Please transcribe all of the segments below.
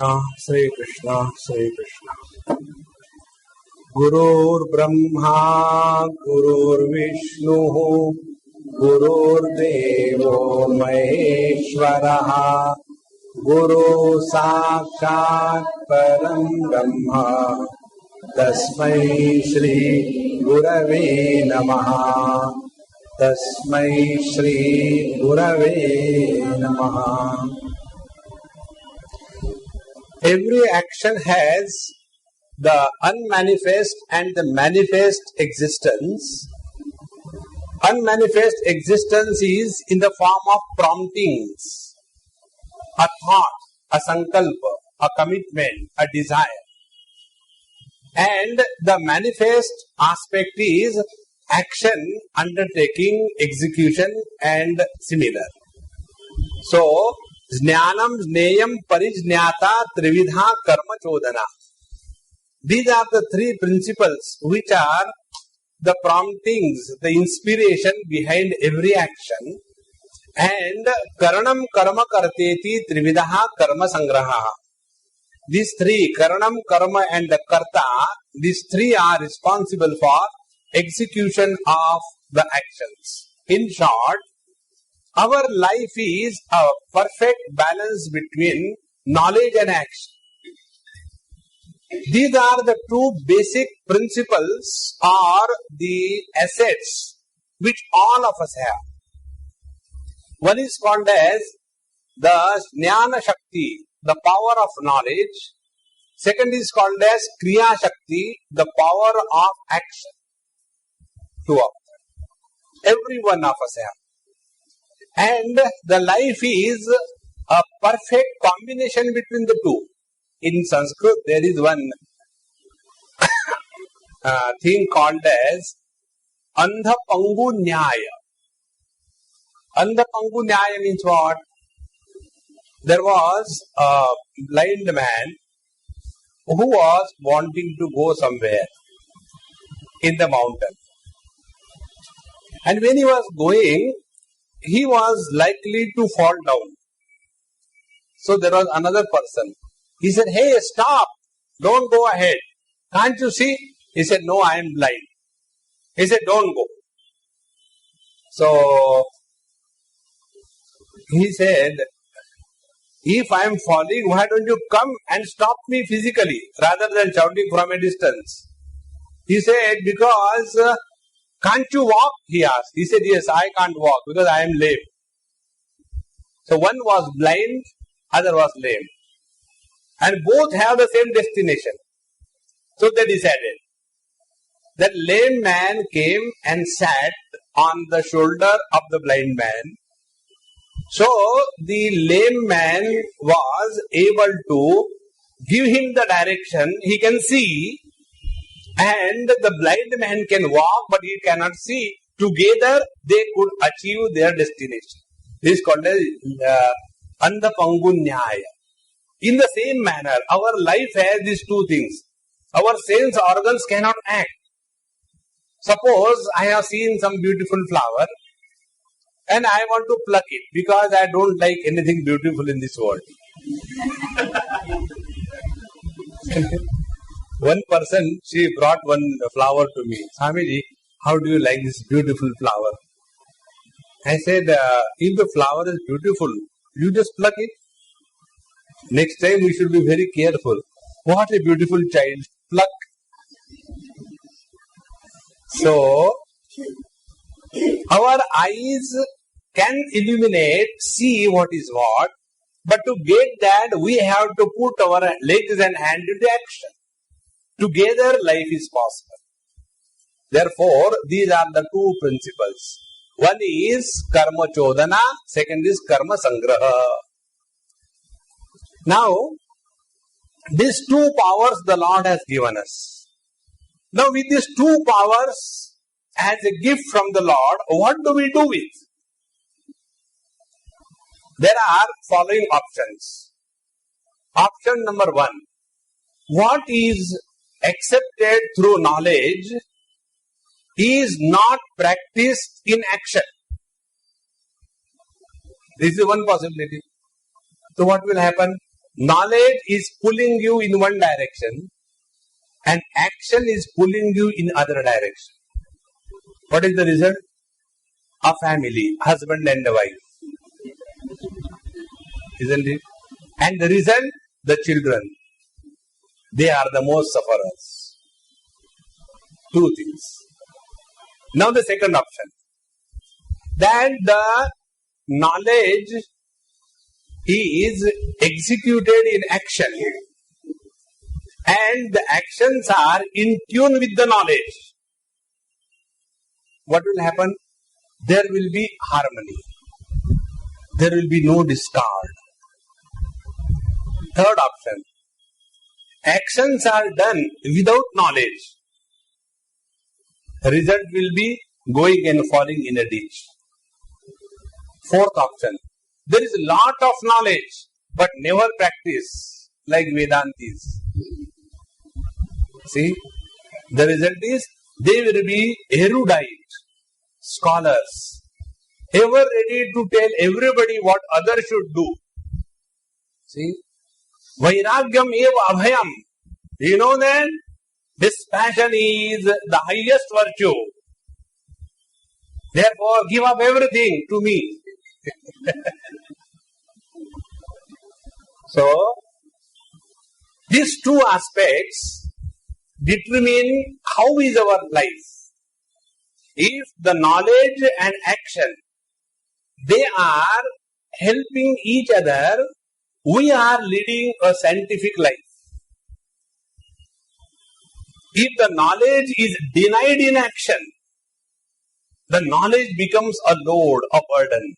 Sri Krishna, Sri Krishna. Gurur Brahma, Gurur Vishnu, Gurur Devo Maheshwaraha, Guru Sakshat Param Brahma, Tasmai Shri Gurave Namaha, Tasmai Shri Gurave Namaha. Every action has the unmanifest and the manifest existence. Unmanifest existence is in the form of promptings, a thought, a sankalpa, a commitment, a desire. And the manifest aspect is action, undertaking, execution and similar. So, Jnanam, Jneyam, Parijñata, Trividha, Karma, Chodana. These are the three principles which are the promptings, the inspiration behind every action. And Karanam, Karma, Karteti, Trividaha, Karma, Sangraha. These three, Karanam, Karma and the Karta, these three are responsible for execution of the actions. In short, our life is a perfect balance between knowledge and action. These are the two basic principles or the assets which all of us have. One is called as the Jnana Shakti, the power of knowledge. Second is called as Kriya Shakti, the power of action. Two of them. Every one of us have. And the life is a perfect combination between the two. In Sanskrit, there is one thing called as Andha Pangu Nyaya. Andha Pangu Nyaya means what? There was a blind man who was wanting to go somewhere in the mountain. And when he was going, he was likely to fall down. So there was another person. He said, "Hey, stop! Don't go ahead. Can't you see?" He said, "No, I am blind." He said, "Don't go." So he said, "If I am falling, why don't you come and stop me physically rather than shouting from a distance?" He said, "Because can't you walk?" he asked. He said, "Yes, I can't walk because I am lame." So one was blind, other was lame. And both have the same destination. So they decided. That lame man came and sat on the shoulder of the blind man. So the lame man was able to give him the direction. He can see, and the blind man can walk, but he cannot see. Together they could achieve their destination. This is called as Andha Pangu Nyaya. In the same manner, our life has these two things. Our sense organs cannot act. Suppose I have seen some beautiful flower and I want to pluck it because I don't like anything beautiful in this world. One person, she brought one flower to me. "Swamiji, how do you like this beautiful flower?" I said, "If the flower is beautiful, you just pluck it. Next time we should be very careful." What a beautiful child. Pluck. So, our eyes can illuminate, see what is what, but to get that, we have to put our legs and hands into action. Together, life is possible. Therefore, these are the two principles. One is Karma Chodana, second is Karma Sangraha. Now, these two powers the Lord has given us. Now, with these two powers as a gift from the Lord, what do we do with? There are following options. Option number one. What is accepted through knowledge is not practiced in action. This is one possibility. So what will happen? knowledge is pulling you in one direction and action is pulling you in other direction. What is the result? A family, husband and a wife. Isn't it? And the result? The children. They are the most sufferers. Two things. Now the second option. That the knowledge is executed in action. And the actions are in tune with the knowledge. What will happen? There will be harmony. There will be no discord. Third option. Actions are done without knowledge. The result will be going and falling in a ditch. Fourth option. There is a lot of knowledge, but never practice, like Vedantis. See, the result is they will be erudite, scholars, ever ready to tell everybody what others should do. See, Vairagyam eva abhayam. Do you know that? Dispassion is the highest virtue. Therefore, give up everything to me. So, these two aspects determine how is our life. If the knowledge and action, they are helping each other, we are leading a scientific life. If the knowledge is denied in action, the knowledge becomes a load, a burden.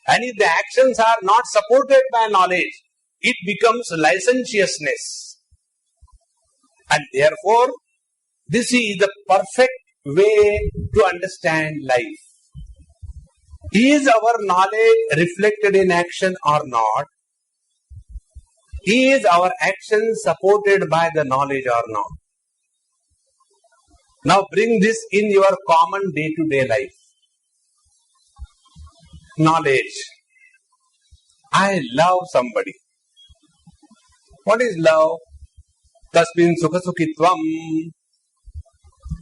And if the actions are not supported by knowledge, it becomes licentiousness. And therefore, this is the perfect way to understand life. Is our knowledge reflected in action or not? Is our action supported by the knowledge or not? Now bring this in your common day-to-day life. Knowledge. I love somebody. What is love? Tasmin sukha sukhitvam.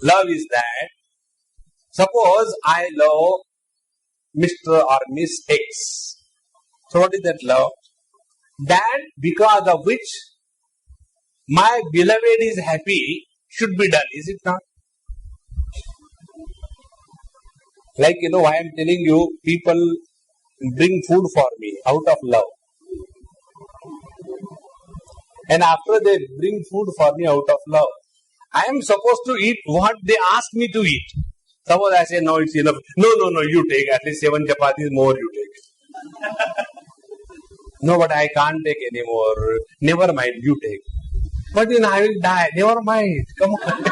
Love is that. Suppose I love Mr. or Miss X. So what is that love? That because of which my beloved is happy should be done, is it not? Like, I am telling you, people bring food for me out of love. And after they bring food for me out of love, I am supposed to eat what they ask me to eat. Suppose I say, no, it's enough. No, you take at least 7 chapatis more you take. No, but I can't take any more. Never mind, you take. But then I will die. Never mind. Come on.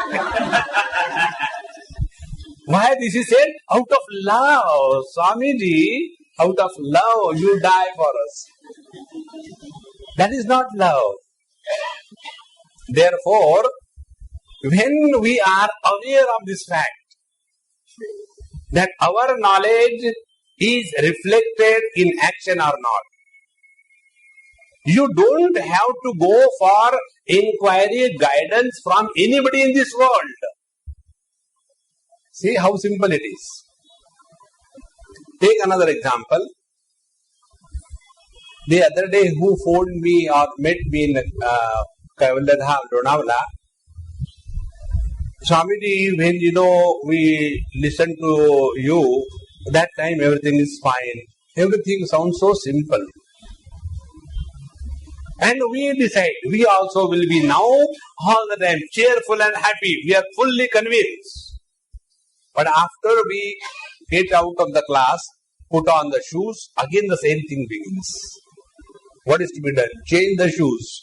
Why this is said? Out of love. Swamiji, out of love, you die for us. That is not love. Therefore, when we are aware of this fact, that our knowledge is reflected in action or not, you don't have to go for inquiry, guidance from anybody in this world. See how simple it is. Take another example. The other day, who phoned me or met me in Kaivalya Lonavala, Swamiji, when we listen to you, that time everything is fine. Everything sounds so simple. And we decide, we also will be now all the time cheerful and happy. We are fully convinced. But after we get out of the class, put on the shoes, again the same thing begins. What is to be done? Change the shoes.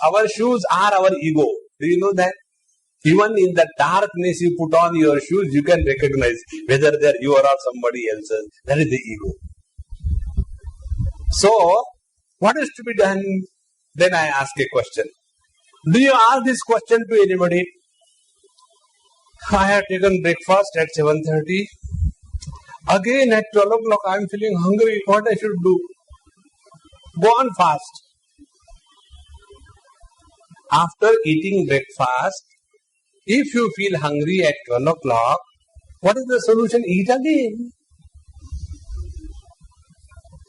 Our shoes are our ego. Do you know that? Even in the darkness you put on your shoes, you can recognize whether they are yours or somebody else's. That is the ego. So, what is to be done? Then I ask a question. Do you ask this question to anybody? I have taken breakfast at 7:30. Again at 12 o'clock I am feeling hungry. What I should do? Go on fast. After eating breakfast, if you feel hungry at 12 o'clock, what is the solution? Eat again.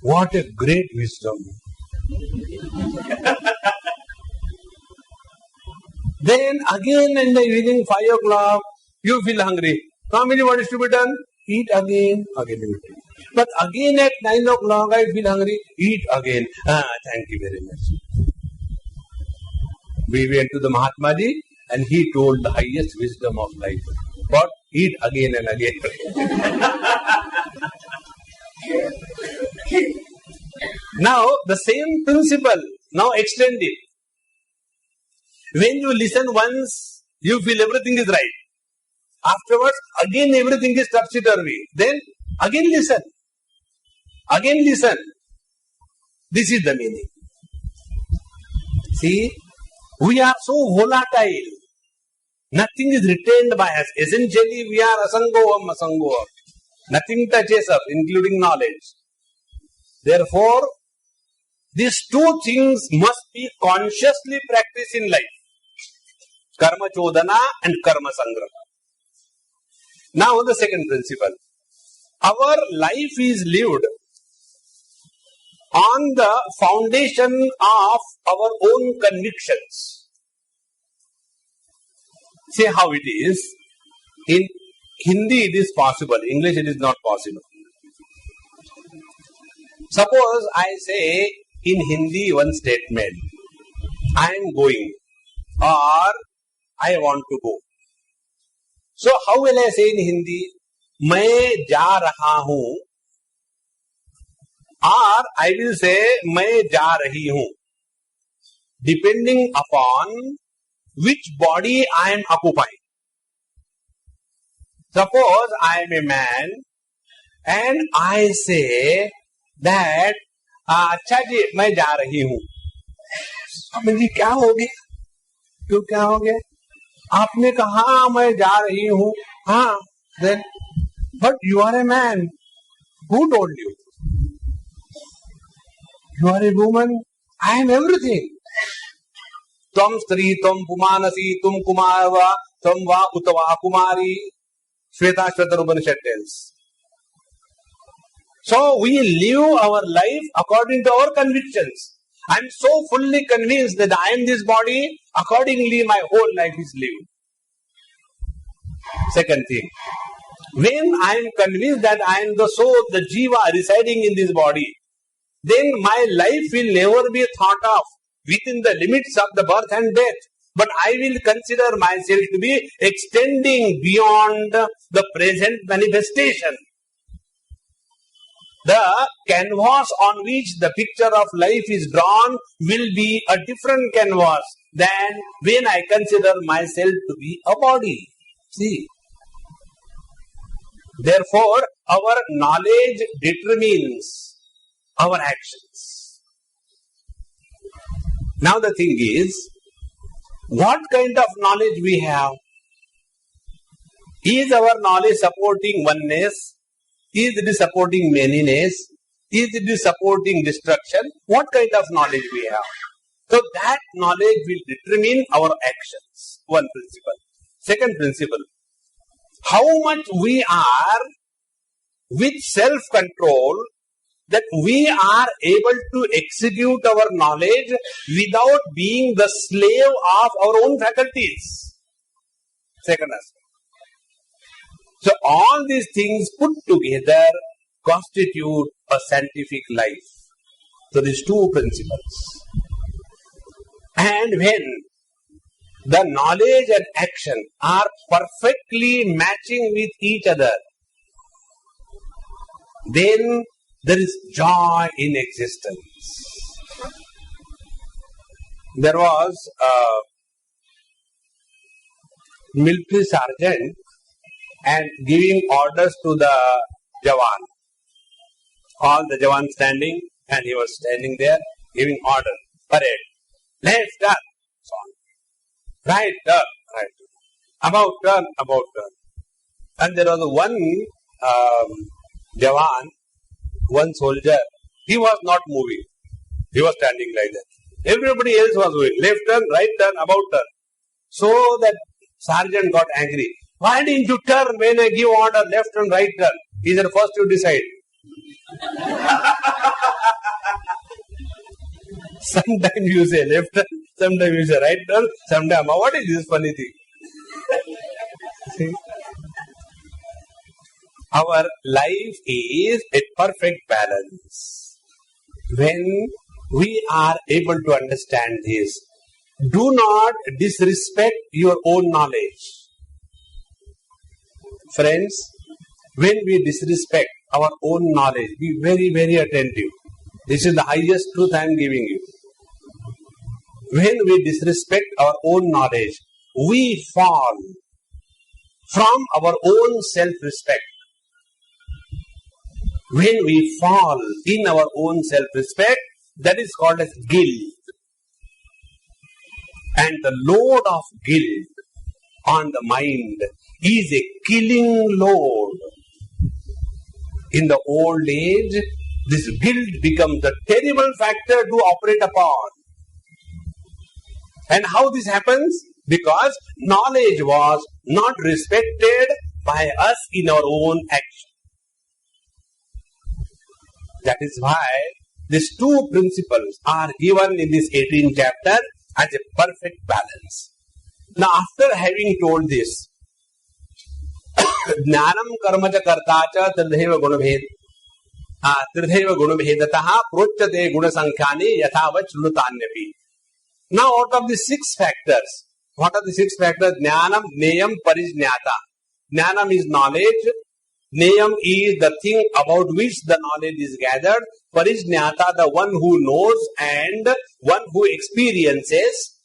What a great wisdom. Then again in the evening 5 o'clock, you feel hungry. Swamiji, what is to be done? Eat again. Again you eat. But again at 9 o'clock I feel hungry. Eat again. Thank you very much. We went to the Mahatma Ji and he told the highest wisdom of life. But eat again and again. Now the same principle, now extend it. When you listen once, you feel everything is right. Afterwards, again everything is topsy-turvy. Then, again listen. Again listen. This is the meaning. See, we are so volatile. Nothing is retained by us. Essentially, we are asangoham. Nothing touches us, including knowledge. Therefore, these two things must be consciously practiced in life. Karma chodana and karma sangraha. Now the second principle. Our life is lived on the foundation of our own convictions. See how it is. In Hindi it is possible, English it is not possible. Suppose I say in Hindi one statement, I am going or I want to go. So how will I say in Hindi? मैं जा रहा हूं, or I will say मैं जा रही हूं, depending upon which body I am occupying. Suppose I am a man and I say that अच्छा जी मैं जा रही हूं. स्वामी जी क्या हो गया? क्यों क्या हो गया? आपने कहा मैं जा रही हूं. हाँ, then but you are a man. Who told you? You are a woman. I am everything. Tvam stri, tvam pumanasi, tum kumarva, tvam va utava kumari. Shvetashvatara Upanishad tells. So we live our life according to our convictions. I am so fully convinced that I am this body, accordingly my whole life is lived. Second thing, when I am convinced that I am the soul, the jiva residing in this body, then my life will never be thought of within the limits of the birth and death. But I will consider myself to be extending beyond the present manifestation. The canvas on which the picture of life is drawn will be a different canvas than when I consider myself to be a body. See. Therefore, our knowledge determines our actions. Now the thing is, what kind of knowledge we have? Is our knowledge supporting oneness? Is it supporting manyness? Is it supporting destruction? What kind of knowledge we have? So that knowledge will determine our actions. One principle. Second principle. How much we are with self-control that we are able to execute our knowledge without being the slave of our own faculties. Second aspect. So all these things put together constitute a scientific life. So these two principles. And when the knowledge and action are perfectly matching with each other, then there is joy in existence. There was a military sergeant and giving orders to the Jawan. All the Jawan standing, and he was standing there giving order. Parade. Left turn. Right turn. Right turn. About turn. About turn. And there was one Jawan, one soldier, he was not moving. He was standing like that. Everybody else was moving. Left turn, right turn, about turn. So that sergeant got angry. Why didn't you turn when I give order left turn, right turn? He said, first you decide. Sometimes you say left turn, sometimes you say right turn, sometimes what is this funny thing? See? Our life is a perfect balance. When we are able to understand this, do not disrespect your own knowledge. Friends, when we disrespect our own knowledge, be very, very attentive. This is the highest truth I am giving you. When we disrespect our own knowledge, we fall from our own self-respect. When we fall in our own self-respect, that is called as guilt. And the load of guilt on the mind is a killing load. In the old age, this guilt becomes a terrible factor to operate upon. And how this happens? Because knowledge was not respected by us in our own action. That is why these two principles are given in this 18th chapter as a perfect balance. Now, after having told this, Jnanam karmacha kartacha tridhaiva gunabhed tridhaiva gunabhedataha prochate gunasankhani yathava chrutanyapi. Now, out of the 6 factors, what are the 6 factors? Jnanam, Neyam, Parijñata. Jnanam is knowledge. Neyam is the thing about which the knowledge is gathered. Parijñata, the one who knows and one who experiences.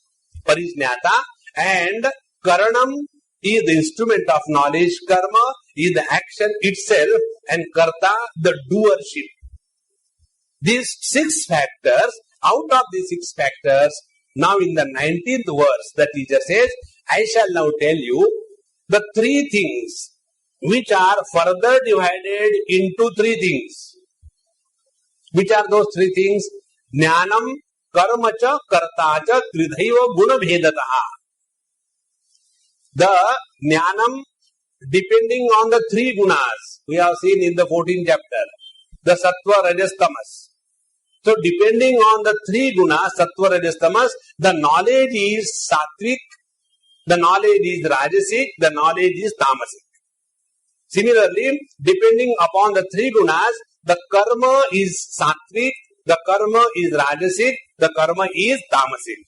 Parijñata. And Karanam is the instrument of knowledge. Karma is the action itself. And Karta, the doership. These 6 factors, out of these 6 factors, now in the 19th verse, the teacher says, I shall now tell you the 3 things which are further divided into 3 things. Which are those 3 things? Jnanam, karmacha, kartacha, tridhaiva gunabhedataha. The jnanam, depending on the 3 gunas, we have seen in the 14th chapter, the sattva, rajas, tamas. So, depending on the 3 gunas, sattva, rajas, tamas, the knowledge is sattvic, the knowledge is rajasic, the knowledge is tamasic. Similarly, depending upon the 3 gunas, the karma is sattvic, the karma is rajasic, the karma is tamasic.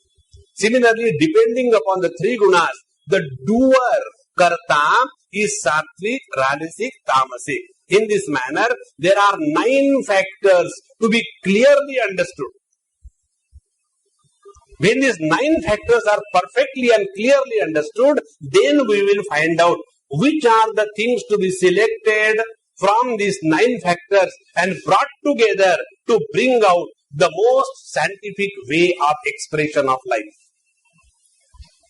Similarly, depending upon the 3 gunas, the doer, karta, is sattvic, rajasic, tamasic. In this manner, there are 9 factors to be clearly understood. When these 9 factors are perfectly and clearly understood, then we will find out which are the things to be selected from these 9 factors and brought together to bring out the most scientific way of expression of life.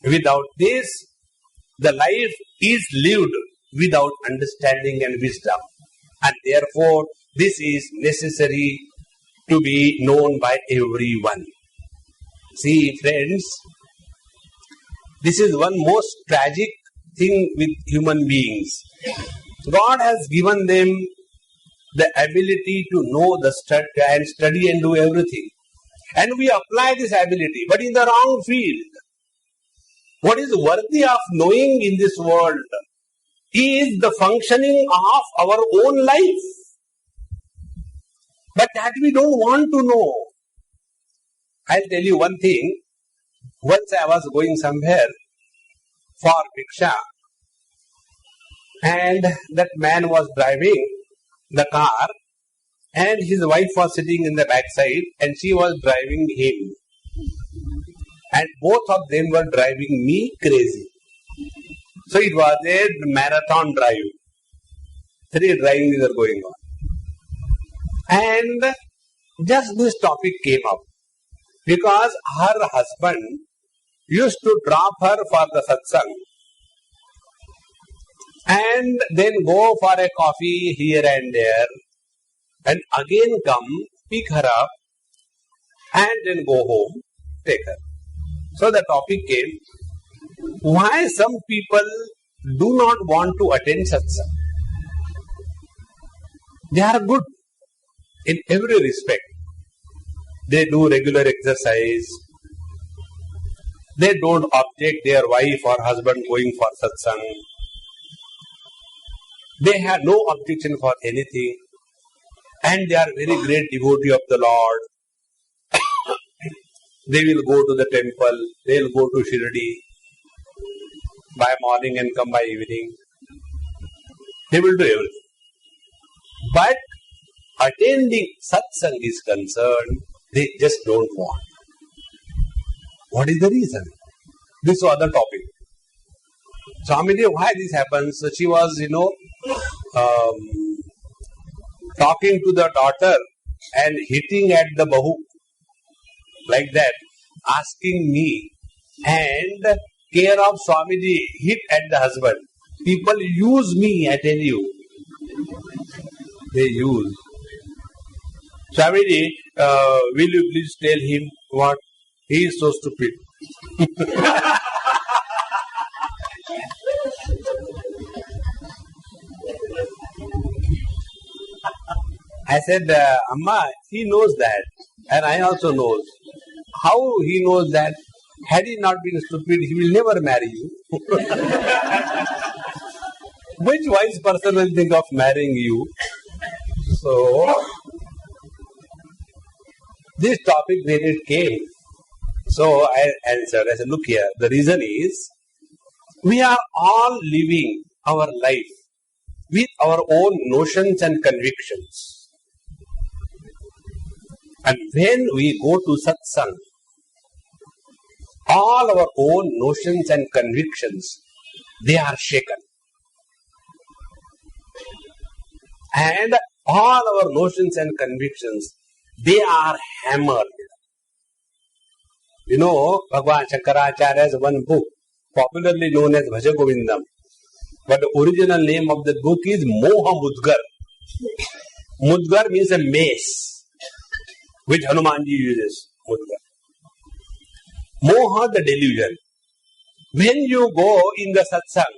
Without this, the life is lived without understanding and wisdom. And therefore, this is necessary to be known by everyone. See, friends, this is one most tragic thing with human beings. God has given them the ability to know the study and do everything. And we apply this ability, but in the wrong field. What is worthy of knowing in this world is the functioning of our own life. But that we don't want to know. I'll tell you one thing. Once I was going somewhere for Bhiksha, and that man was driving the car, and his wife was sitting in the back side, and she was driving him. And both of them were driving me crazy. So it was a marathon drive. 3 drivings are going on. And just this topic came up. Because her husband used to drop her for the satsang and then go for a coffee here and there and again come, pick her up, and then go home, take her. So the topic came, why some people do not want to attend satsang. They are good in every respect. They do regular exercise. They don't object their wife or husband going for satsang. They have no objection for anything. And they are very great devotee of the Lord. They will go to the temple. They will go to Shirdi by morning and come by evening. They will do everything. But attending satsang is concerned, they just don't want. What is the reason? This was the topic. Swamiji, why this happens? So she was, talking to the daughter and hitting at the bahu, like that, asking me, and care of Swamiji hit at the husband. People use me, I tell you. They use. Swamiji, will you please tell him what? He is so stupid. I said, Amma, he knows that. And I also knows. How he knows that? Had he not been stupid, he will never marry you. Which wise person will think of marrying you? So, this topic when it came, so I answered, I said, look here, the reason is, we are all living our life with our own notions and convictions. And when we go to satsang, all our own notions and convictions, they are shaken. And all our notions and convictions, they are hammered. Bhagwan Shankaracharya has one book, popularly known as Bhaja Govindam. But the original name of the book is Moha Mudgar. Mudgar means a mace, which Hanumanji uses. Mudgar. Moha, the delusion. When you go in the satsang,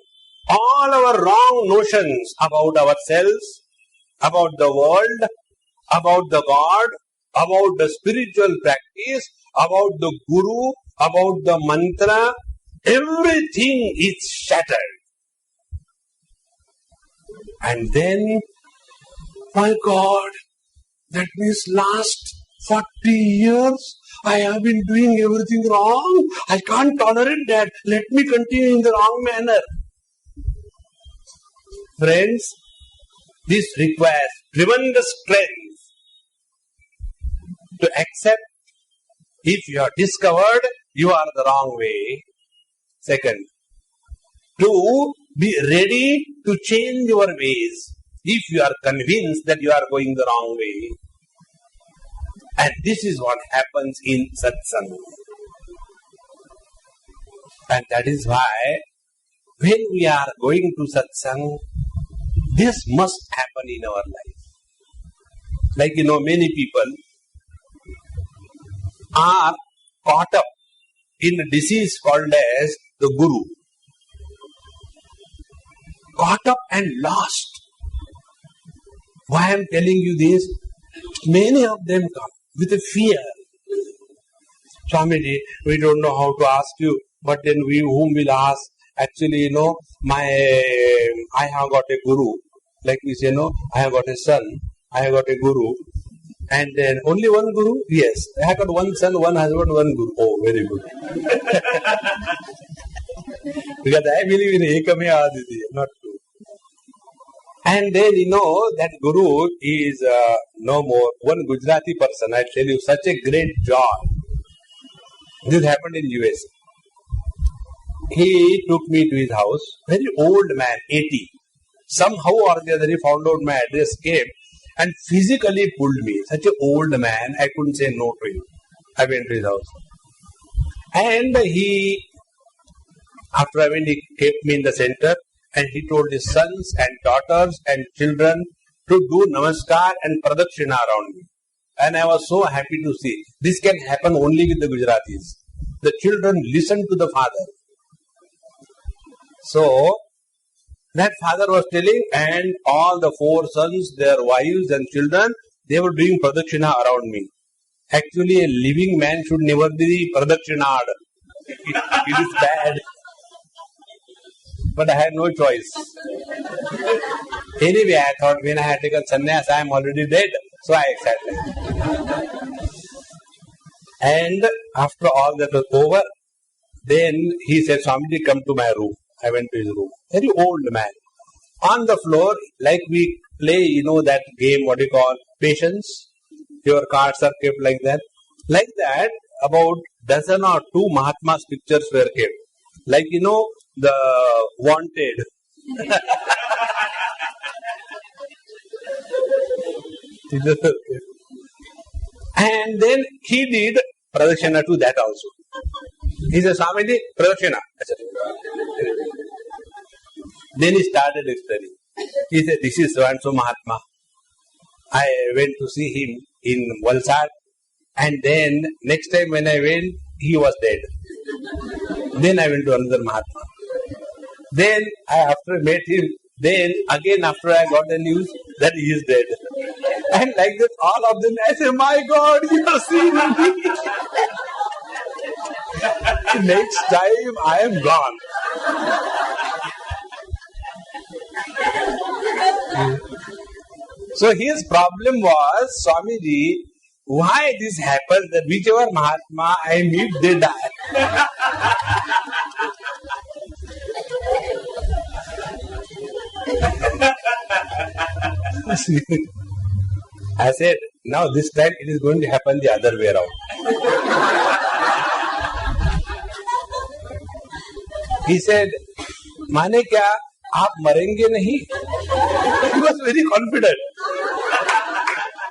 all our wrong notions about ourselves, about the world, about the God, about the spiritual practice, about the guru, about the mantra, everything is shattered. And then, my God, that means last 40 years I have been doing everything wrong. I can't tolerate that. Let me continue in the wrong manner. Friends, this requires tremendous strength to accept if you are discovered you are the wrong way. Second, to be ready to change your ways if you are convinced that you are going the wrong way. And this is what happens in satsang. And that is why when we are going to satsang, this must happen in our life. Like, many people are caught up in a disease called as the guru. Caught up and lost. Why I am telling you this? Many of them come with a fear. Swamiji, we don't know how to ask you, but then we whom will ask? Actually, I have got a guru. Like we say, I have got a son, I have got a guru. And then only one guru? Yes. I have got one son, one husband, one guru. Oh, very good. Because I believe in Ekame Aditi, not two. And then, that guru is no more. One Gujarati person, I tell you, such a great joy. This happened in US. He took me to his house, very old man, 80. Somehow or the other, he found out my address, came and physically pulled me. Such an old man, I couldn't say no to him. I went to his house. And after I went, he kept me in the center and he told his sons and daughters and children to do namaskar and pradakshina around me. And I was so happy to see. This can happen only with the Gujaratis. The children listen to the father. So, that father was telling, and all the 4 sons, their wives and children, they were doing pradakshina around me. Actually, a living man should never be pradakshinaad. It is bad. But I had no choice. Anyway, I thought when I had taken sannyas, I am already dead. So I accepted. And after all that was over, then he said, Swamiji, come to my room. I went to his room. Very old man. On the floor, like we play, that game, what you call, patience. Your cards are kept like that. Like that, about dozen or 2 Mahatmas pictures were kept. Like, the wanted. And then he did pradakshina to that also. He said, Swamiji, pradakshina. Then he started explaining. He said, this is so-and-so Mahatma. I went to see him in Valsad, and then next time when I went, he was dead. Then I went to another Mahatma. Then after I met him, then again after I got the news that he is dead. And like that, all of them, I said, my God, you have seen me. Next time I am gone. So his problem was, Swamiji, why this happens that whichever Mahatma I meet, they die. I said, now this time it is going to happen the other way around. He said, माने क्या आप मरेंगे नहीं? He was very confident.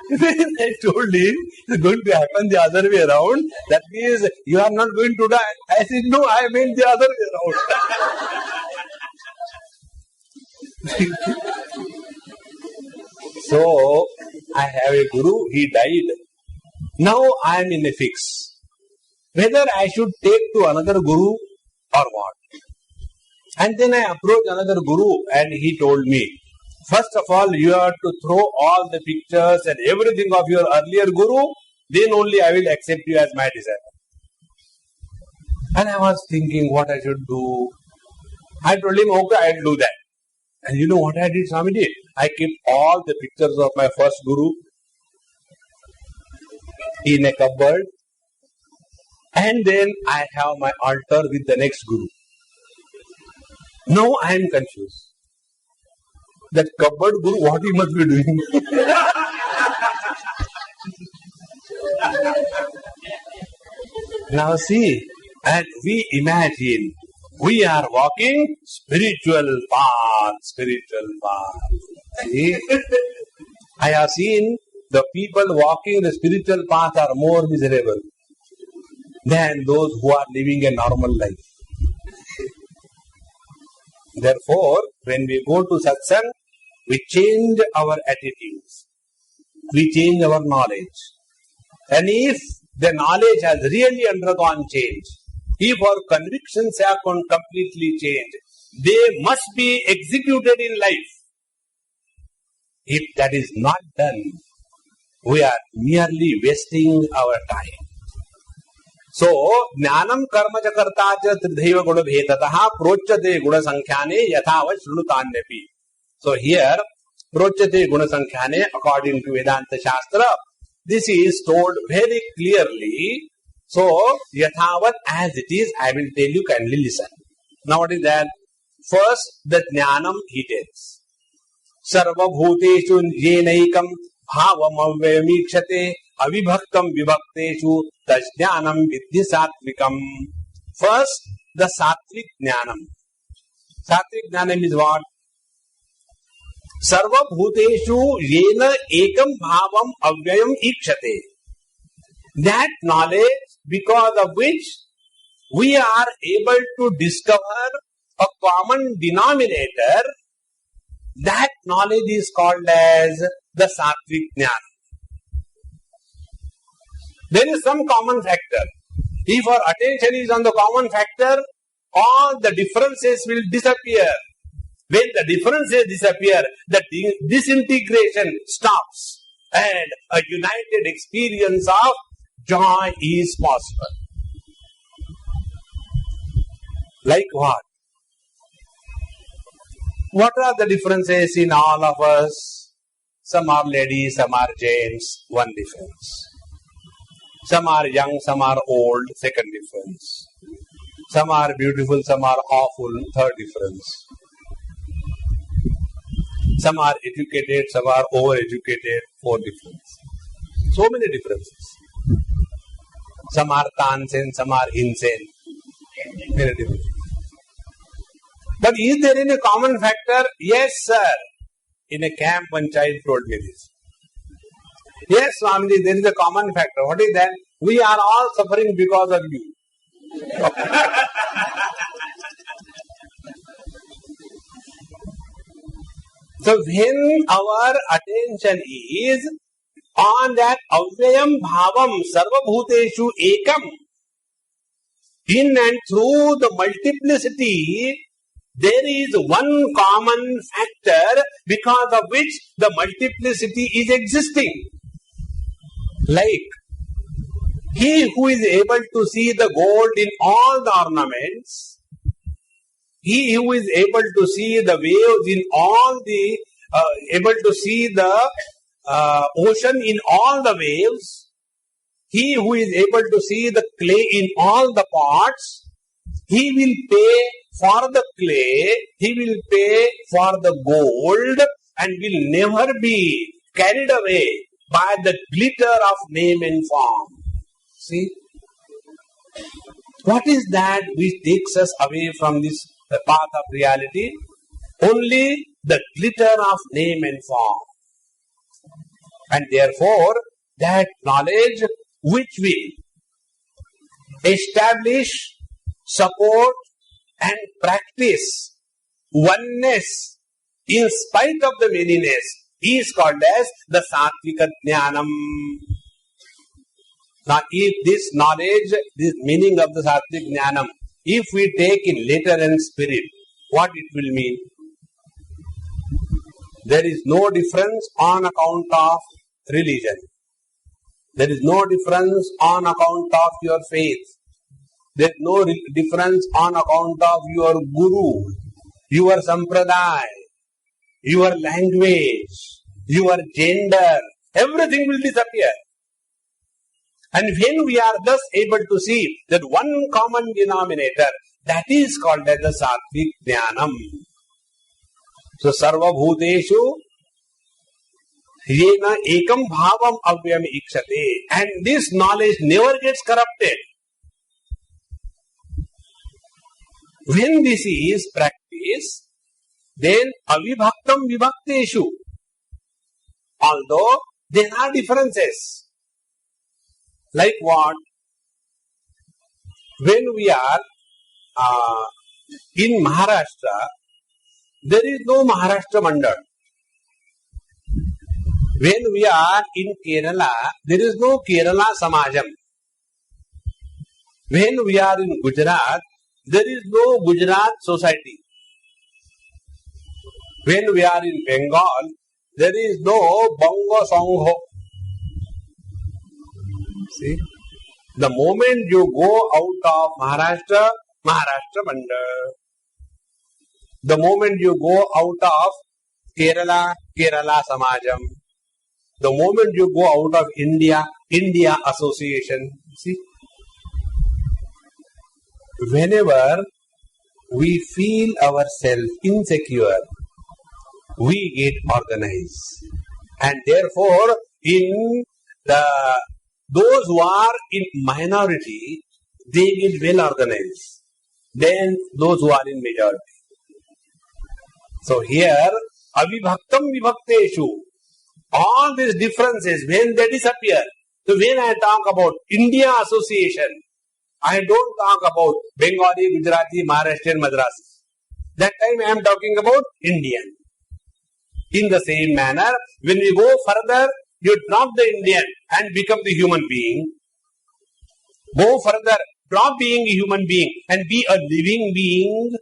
I told him it's going to happen the other way around. That means you are not going to die. I said, no, I mean the other way around. So, I have a guru, he died. Now I am in a fix. Whether I should take to another guru or what. And then I approached another guru and he told me, first of all, you have to throw all the pictures and everything of your earlier guru, then only I will accept you as my disciple. And I was thinking what I should do. I told him, okay, I will do that. And you know what I did, Swamiji? I kept all the pictures of my first guru in a cupboard. And then I have my altar with the next guru. Now I am confused. That cupboard guru, what he must be doing? Now see, and we imagine we are walking spiritual path. See? I have seen the people walking the spiritual path are more miserable than those who are living a normal life. Therefore, when we go to Satsang, we change our attitudes. We change our knowledge. And if the knowledge has really undergone change, if our convictions have completely changed, they must be executed in life. If that is not done, we are merely wasting our time. So, jnanam karma cha karta cha tridhaiva guna bhetataha prochate guna sankhyaane yathavat shrunutannyapi. So here, prochate guna sankhyaane, according to Vedanta Shastra, this is told very clearly. So, yathavat as it is, I will tell you, kindly listen. Now what is that? First, the jnanam he tells. Sarva bhuteshu yenaikam bhavam avyamikshate avibhaktam vibhakteshu tajnanam vidhi satvikam. First, the satvik jnanam. Satvik jnanam is what? Sarva bhuteshu yena ekam bhavam avyayam ikshate. That knowledge because of which we are able to discover a common denominator That knowledge is called as the Sattvic Jnana. There is some common factor. If our attention is on the common factor, all the differences will disappear. When the differences disappear, the disintegration stops and a united experience of joy is possible. Like what? What are the differences in all of us? Some are ladies, some are gents, one difference. Some are young, some are old, second difference. Some are beautiful, some are awful, third difference. Some are educated, some are overeducated, fourth difference. So many differences. Some are tansen, some are insane. Many differences. But is there any common factor? Yes, sir. In a camp, one child told me this. Yes, Swamiji, there is a common factor. What is that? We are all suffering because of you. So when our attention is on that avyayam bhavam sarvabhuteshu ekam, in and through the multiplicity, there is one common factor because of which the multiplicity is existing. Like, he who is able to see the gold in all the ornaments, he who is able to see the waves in all the, able to see the ocean in all the waves, he who is able to see the clay in all the pots, he will pay for the clay, he will pay for the gold, and will never be carried away by the glitter of name and form. See? What is that which takes us away from this path of reality? Only the glitter of name and form. And therefore, that knowledge which will establish, support and practice oneness in spite of the manyness is called as the Sattvika Jnanam. Now, if this knowledge, this meaning of the Sattvic Jnanam, if we take in letter and spirit, what it will mean? There is no difference on account of religion. There is no difference on account of your faith. There is no difference on account of your guru, your sampradaya, your language, your gender. Everything will disappear. And when we are thus able to see that one common denominator, that is called as the Sattvic Jnanam. So, Sarva Bhuteshu Yena Ekam Bhavam Avyam Ikshate. And this knowledge never gets corrupted. When this is practiced, then Avibhaktam Vibhakteshu. Although there are differences. Like what? When we are in Maharashtra, there is no Maharashtra Mandal. When we are in Kerala, there is no Kerala Samajam. When we are in Gujarat, there is no Gujarat Society. When we are in Bengal, there is no Bongo Sangho. See? The moment you go out of Maharashtra, Maharashtra Mandal. The moment you go out of Kerala, Kerala Samajam. The moment you go out of India, India Association. See? Whenever we feel ourselves insecure, we get organized. And therefore, in those who are in minority, they get well organized. Then those who are in majority. So here, Avibhaktam Vibhakteshu, all these differences, when they disappear, so when I talk about India Association, I don't talk about Bengali, Gujarati, Maharashtrian, Madrasi. That time I am talking about Indian. In the same manner, when we go further, you drop the Indian and become the human being. Go further, drop being a human being and be a living being,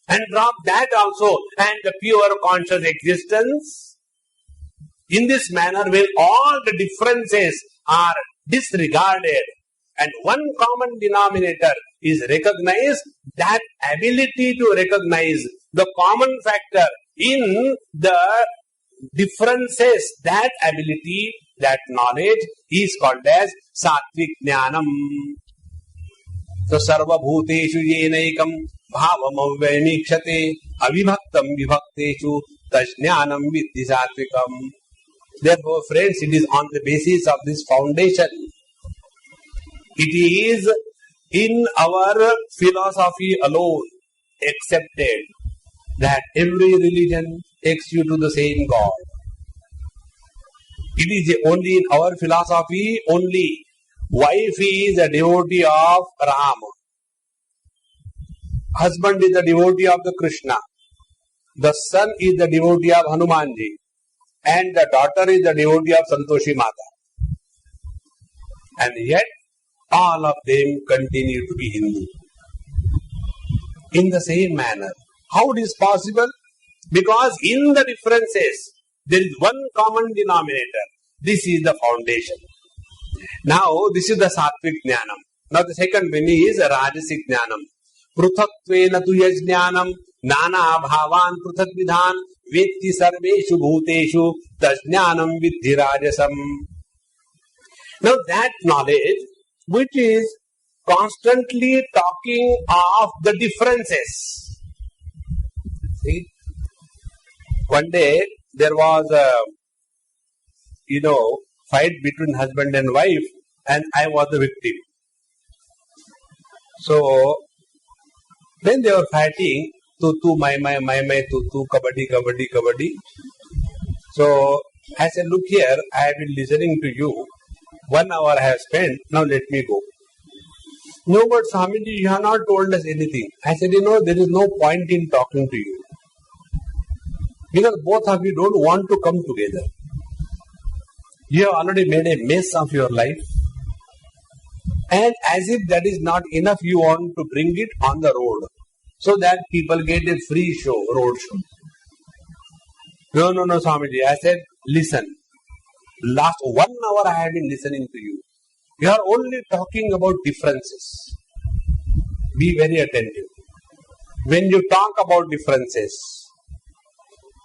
and drop that also and the pure conscious existence. In this manner, when all the differences are disregarded and one common denominator is recognized, that ability to recognize the common factor in the differences, that ability, that knowledge is called as Sattvic Jnanam. So, Sarva Bhuteshu Yenaikam Bhavam Avvaimikshate Avibhaktam Vibhakteshu Tajnanam Viddhi Sattvikam. Therefore, friends, it is on the basis of this foundation. It is in our philosophy alone accepted that every religion takes you to the same God. It is only in our philosophy, only wife is a devotee of Rama, husband is a devotee of the Krishna, the son is the devotee of Hanumanji, and the daughter is the devotee of Santoshi Mata. And yet, all of them continue to be Hindu. In the same manner. How it is possible? Because in the differences, there is one common denominator. This is the foundation. Now, this is the Sattvic Jnanam. Now, the second one is Rajasic Jnanam. Pruthatvena tu yajnanam nana bhavan pruthak vidhan vetti sarveshu bhuteshu tajnanam viddhi rajasam. Now, that knowledge which is constantly talking of the differences. See, one day there was a, fight between husband and wife, and I was the victim. So, when they were fighting, tu, my, tu, kabaddi. So, I said, look here, I have been listening to you. 1 hour I have spent, now let me go. No, but Swamiji, you have not told us anything. I said, there is no point in talking to you. Because both of you don't want to come together. You have already made a mess of your life. And as if that is not enough, you want to bring it on the road. So that people get a free show, road show. No, Swamiji. I said, listen. Last 1 hour I have been listening to you. You are only talking about differences. Be very attentive. When you talk about differences,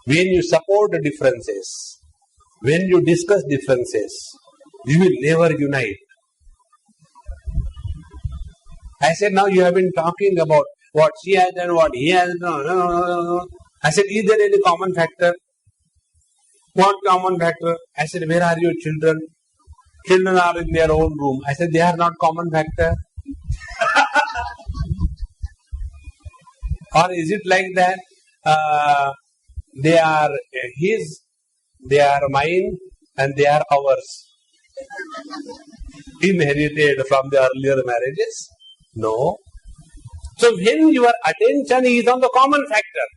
when you support the differences, when you discuss differences, you will never unite. I said, now you have been talking about what she has done, what he has done. No. I said, is there any common factor? What common factor? I said, where are your children? Children are in their own room. I said, they are not common factor. Or is it like that? They are his, they are mine, and they are ours. Inherited from the earlier marriages? No. So when your attention is on the common factor,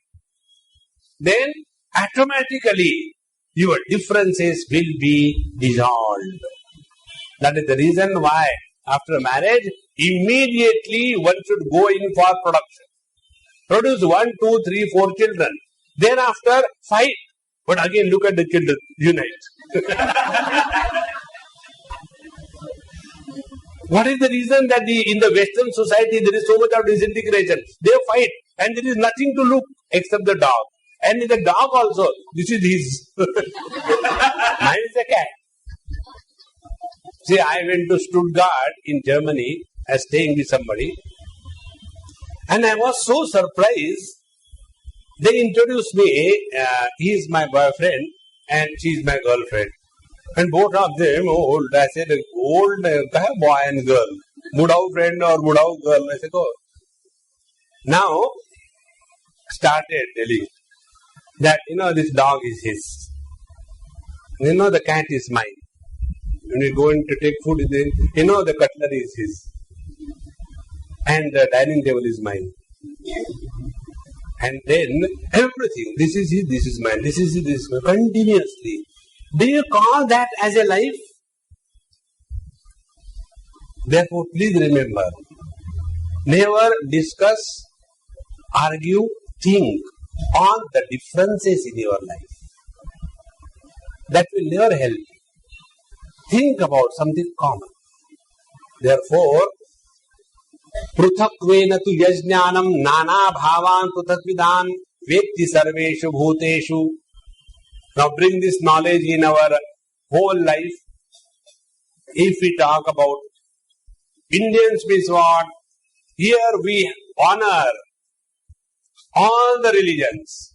then automatically your differences will be dissolved. That is the reason why after marriage, immediately one should go in for production. Produce 1, 2, 3, 4 children. Thereafter, fight. But again, look at the children. Unite. What is the reason that in the Western society there is so much of disintegration? They fight and there is nothing to look except the dog. And in the dog also, this is his. Mine is a cat. See, I went to Stuttgart in Germany, I was staying with somebody, and I was so surprised. They introduced me, he is my boyfriend and she is my girlfriend. And both of them old. I said, old boy and girl. Mudao friend or Mudao girl. I said, oh. Now, started telling that, this dog is his. The cat is mine. When we go in to take food, the cutlery is his. And the dining table is mine. And then everything, this is his, this is mine, this is his, this is mine, continuously. Do you call that as a life? Therefore, please remember, never discuss, argue, think on the differences in your life. That will never help you. Think about something common. Therefore, पृथक्वेन तु यज्ञानम नाना भावान पृथक्विदान वेत्ति सर्वेषु भूतेषु. Now bring this knowledge in our whole life. If we talk about Indians means what? Here we honor all the religions.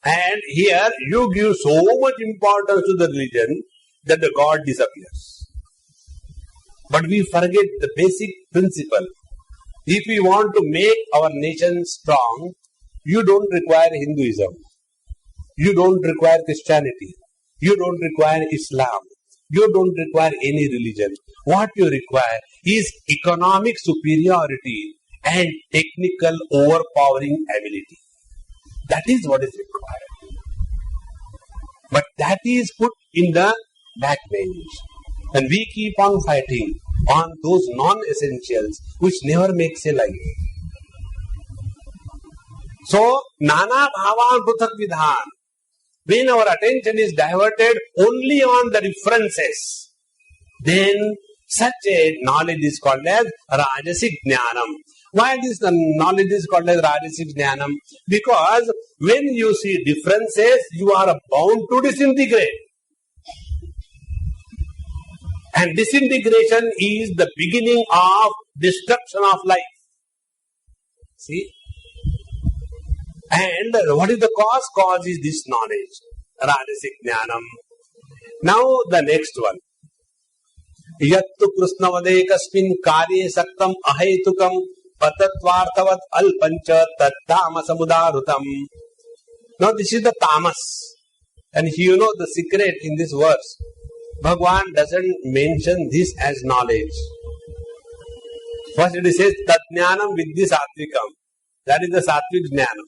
And here you give so much importance to the religion that the God disappears. But we forget the basic principle. If we want to make our nation strong, you don't require Hinduism. You don't require Christianity. You don't require Islam. You don't require any religion. What you require is economic superiority and technical overpowering ability. That is what is required. But that is put in the back bench. And we keep on fighting on those non-essentials which never makes a life. So, nana bhavan pruthak vidhan. When our attention is diverted only on the differences, then such a knowledge is called as rajasic jnanam. Why this knowledge is called as rajasic jnanam? Because when you see differences, you are bound to disintegrate. And disintegration is the beginning of destruction of life. See? And what is the cause? Cause is this knowledge. Rajasic jnanam. Now the next one. Yattu krishnavadekasmin karye saktam ahetukam patatvartavat alpancha tattamasamudarutam. Now this is the tamas. And you know the secret in this verse. Bhagwan doesn't mention this as knowledge. First it says Tatjnanam Vidhi Satvikam. That is the Satvik Jnanam.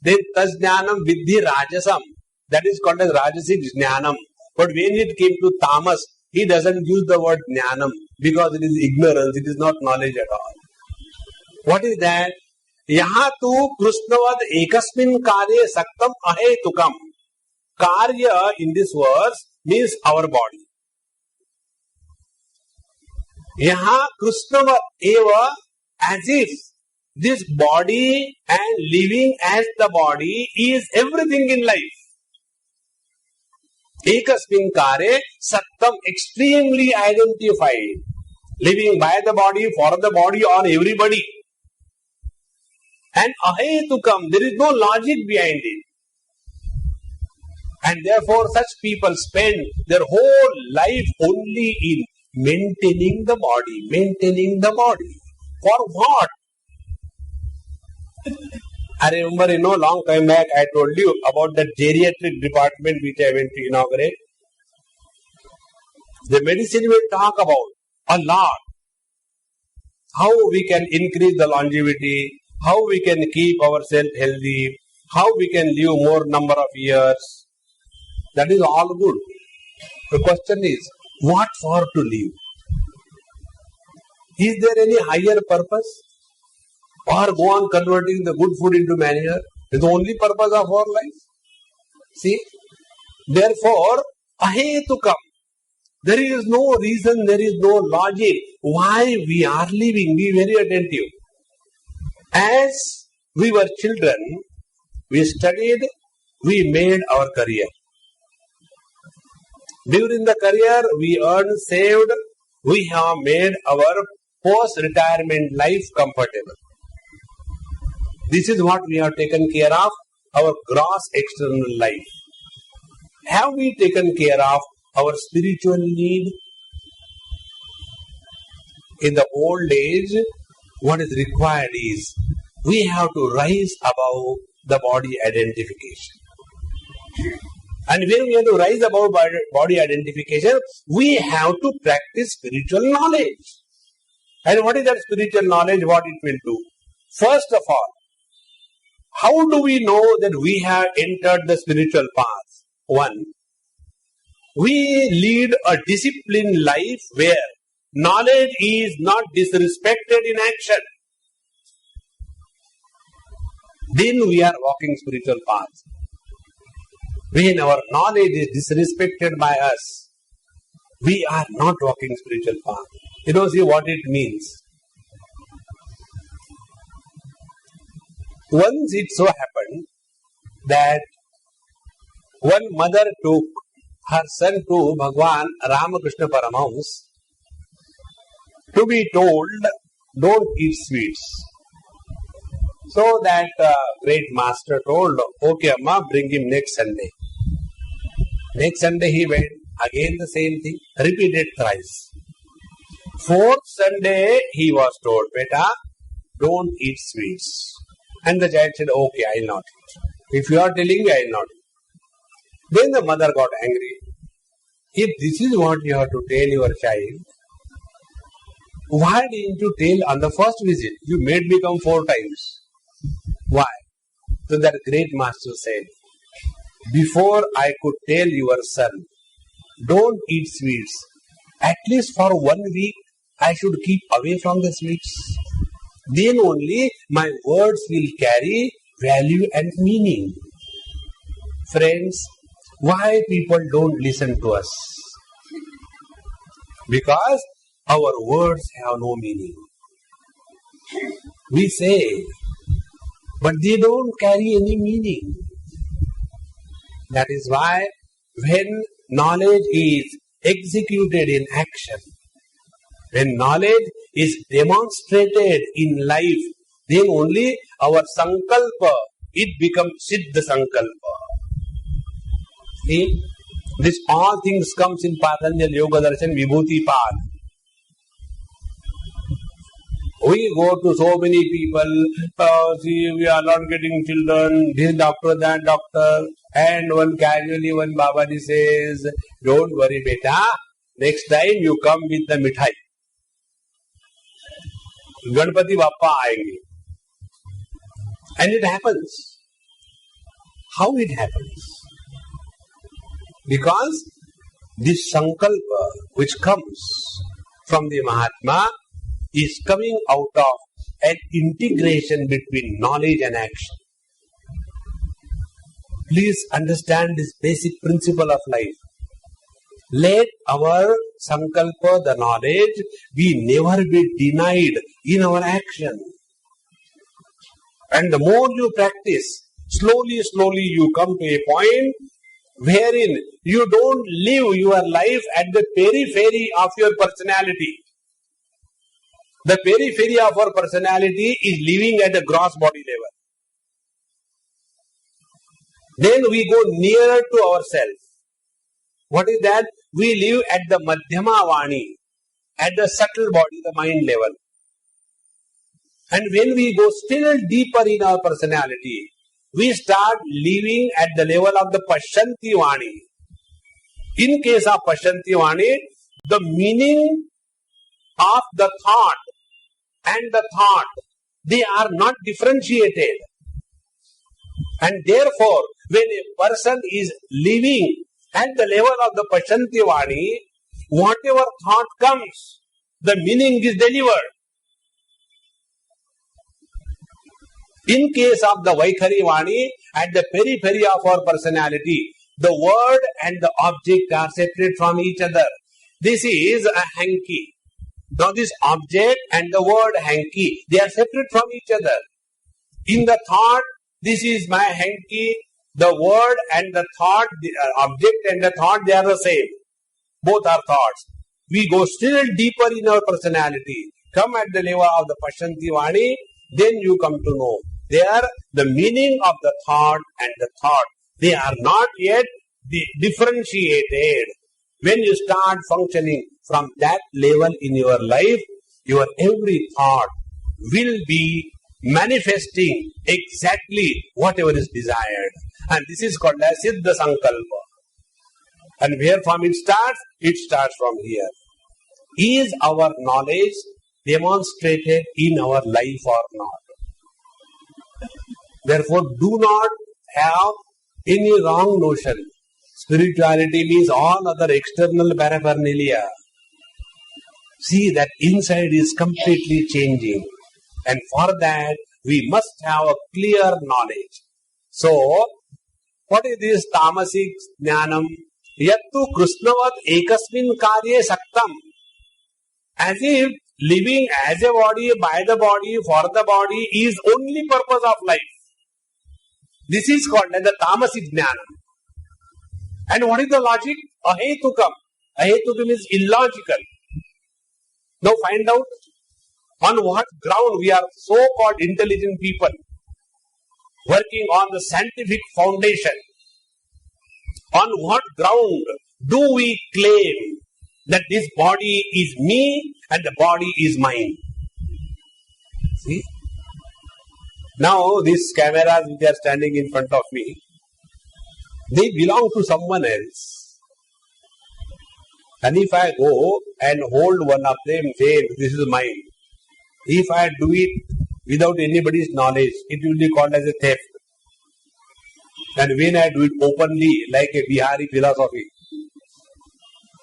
Then Tajnanam Vidhi Rajasam. That is called as Rajasic Jnanam. But when it came to Tamas, he doesn't use the word Jnanam because it is ignorance, it is not knowledge at all. What is that? Yaha tu Krishnavad ekasmin karye saktam ahetukam. Karya in this verse means our body. Yaha Krishnavad eva, as if this body and living as the body is everything in life. Ekasmin kare saktam, extremely identified. Living by the body, for the body, on everybody. And ahetukam, there is no logic behind it. And therefore such people spend their whole life only in maintaining the body, maintaining the body. For what? I remember, long time back I told you about the geriatric department which I went to inaugurate. The medicine will talk about a lot. How we can increase the longevity, how we can keep ourselves healthy, how we can live more number of years. That is all good. The question is, what for to live? Is there any higher purpose? Or go on converting the good food into manure? Is the only purpose of our life? See? Therefore, ahetukam. There is no reason, there is no logic why we are living. Be very attentive. As we were children, we studied, we made our career. During the career, we earned, saved, we have made our post-retirement life comfortable. This is what we have taken care of, our gross external life. Have we taken care of our spiritual need? In the old age, what is required is, we have to rise above the body identification. And when we have to rise above body identification, we have to practice spiritual knowledge. And what is that spiritual knowledge? What it will do? First of all, How do we know that we have entered the spiritual path? One, we lead a disciplined life where knowledge is not disrespected in action. Then we are walking spiritual path. When our knowledge is disrespected by us, we are not walking spiritual path. You know, see what it means. Once it so happened that one mother took her son to Bhagwan Ramakrishna Paramahamsa to be told, don't eat sweets. So that great master told, okay Amma, bring him next Sunday. Next Sunday he went, again the same thing, repeated thrice. Fourth Sunday he was told, beta, don't eat sweets. And the child said, okay, I will not eat. If you are telling me, I will not eat. Then the mother got angry. If this is what you have to tell your child, why didn't you tell on the first visit? You made me come 4 times. Why? So that great master said, before I could tell your son, don't eat sweets, at least for 1 week, I should keep away from the sweets. Then only my words will carry value and meaning. Friends, why people don't listen to us? Because our words have no meaning. We say, but they don't carry any meaning. That is why when knowledge is executed in action, when knowledge is demonstrated in life, then only our sankalpa, it becomes siddha sankalpa. See, this all things comes in Patanjali Yoga Darshan Vibhuti Pad. We go to so many people, see, we are not getting children, this doctor, that doctor, and one casually, one Babaji says, don't worry beta, next time you come with the mithai. Ganpati Bappa aayenge. And it happens. How it happens? Because this sankalpa which comes from the Mahatma is coming out of an integration between knowledge and action. Please understand this basic principle of life. Let our sankalpa, the knowledge, be never be denied in our action. And the more you practice, slowly you come to a point wherein you don't live your life at the periphery of your personality. The periphery of our personality is living at the gross body level. Then we go nearer to ourselves. What is that? We live at the Madhyama Vani, at the subtle body, the mind level. And when we go still deeper in our personality, we start living at the level of the Pashyanti Vani. In case of Pashyanti Vani, the meaning of the thought and the thought, they are not differentiated. And therefore, when a person is living at the level of the Pashyanti Vani, whatever thought comes, the meaning is delivered. In case of the Vaikhari Vani, at the periphery of our personality, the word and the object are separate from each other. This is a hanky. Now this object and the word hanky, they are separate from each other. In the thought, this is my hanky, the word and the thought, the object and the thought, they are the same. Both are thoughts. We go still deeper in our personality. Come at the level of the Pashyanti Vani, then you come to know. They are the meaning of the thought and the thought. They are not yet differentiated. When you start functioning from that level in your life, your every thought will be manifesting exactly whatever is desired. And this is called as Siddha Sankalpa. And where from it starts from here. Is our knowledge demonstrated in our life or not? Therefore, do not have any wrong notion. Spirituality means all other external paraphernalia. See that inside is completely changing. And for that, we must have a clear knowledge. So, what is this tamasic jnanam? Yattu krishnavat ekasmin karye saktam. As if living as a body, by the body, for the body is only purpose of life. This is called as the tamasic jnanam. And what is the logic? Ahetukam. Ahetukam means illogical. Now find out on what ground we are so-called intelligent people working on the scientific foundation. On what ground do we claim that this body is me and the body is mine? See? Now these cameras which are standing in front of me, they belong to someone else. And if I go and hold one of them, say, this is mine. If I do it without anybody's knowledge, it will be called as a theft. And when I do it openly, like a Bihari philosophy,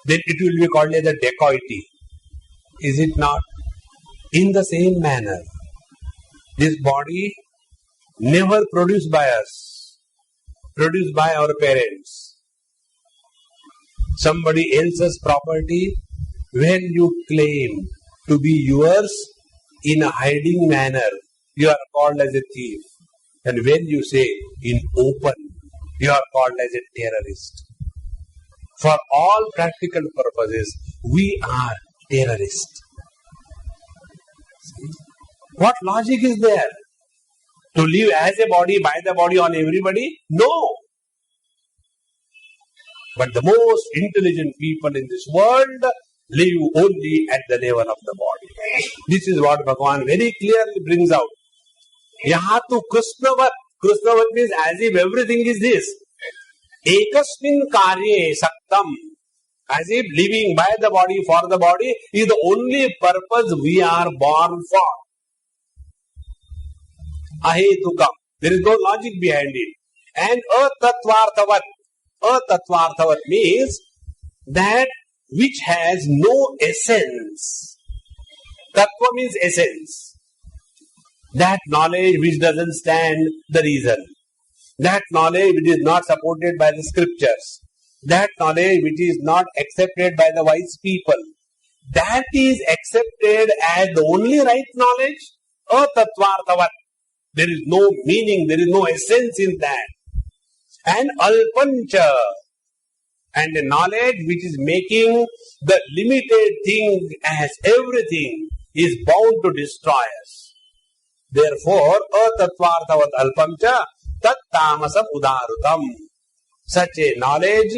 then it will be called as a dacoity. Is it not? In the same manner, this body never produced by us, produced by our parents. Somebody else's property, when you claim to be yours in a hiding manner, you are called as a thief. And when you say in open, you are called as a terrorist. For all practical purposes, we are terrorists. See? What logic is there? To live as a body, by the body on everybody? No. But the most intelligent people in this world live only at the level of the body. This is what Bhagavan very clearly brings out. Yahatu Krishnavat. Krishnavat means as if everything is this. Ekasmin karye saktam. As if living by the body, for the body is the only purpose we are born for. Ahetukam. There is no logic behind it. And atattvarthavat. Atattvarthavat means that which has no essence. Tattva means essence. That knowledge which doesn't stand the reason. That knowledge which is not supported by the scriptures. That knowledge which is not accepted by the wise people. That is accepted as the only right knowledge. Atattvarthavat. There is no meaning, there is no essence in that. And alpancha. And the knowledge which is making the limited thing as everything is bound to destroy us. Therefore, atattvarthavat alpamcha tat tamasam udarutam. Such a knowledge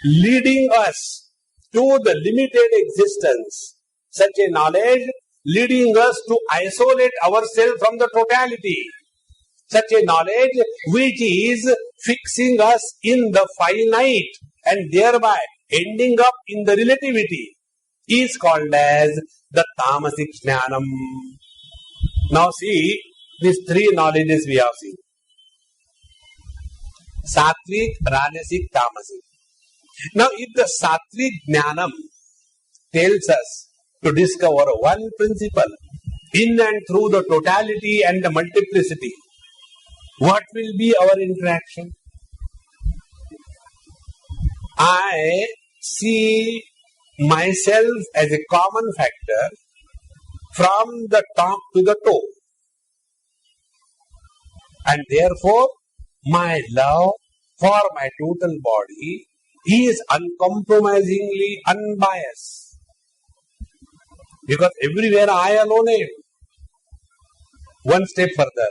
leading us to the limited existence. Such a knowledge leading us to isolate ourselves from the totality. Such a knowledge which is fixing us in the finite and thereby ending up in the relativity is called as the tamasic jnanam. Now see, these three knowledges we have seen. Sattvic, Rajasic, Tamasic. Now if the Sattvic jnanam tells us to discover one principle in and through the totality and the multiplicity, what will be our interaction? I see myself as a common factor from the top to the toe. And therefore, my love for my total body is uncompromisingly unbiased. Because everywhere I alone am. One step further.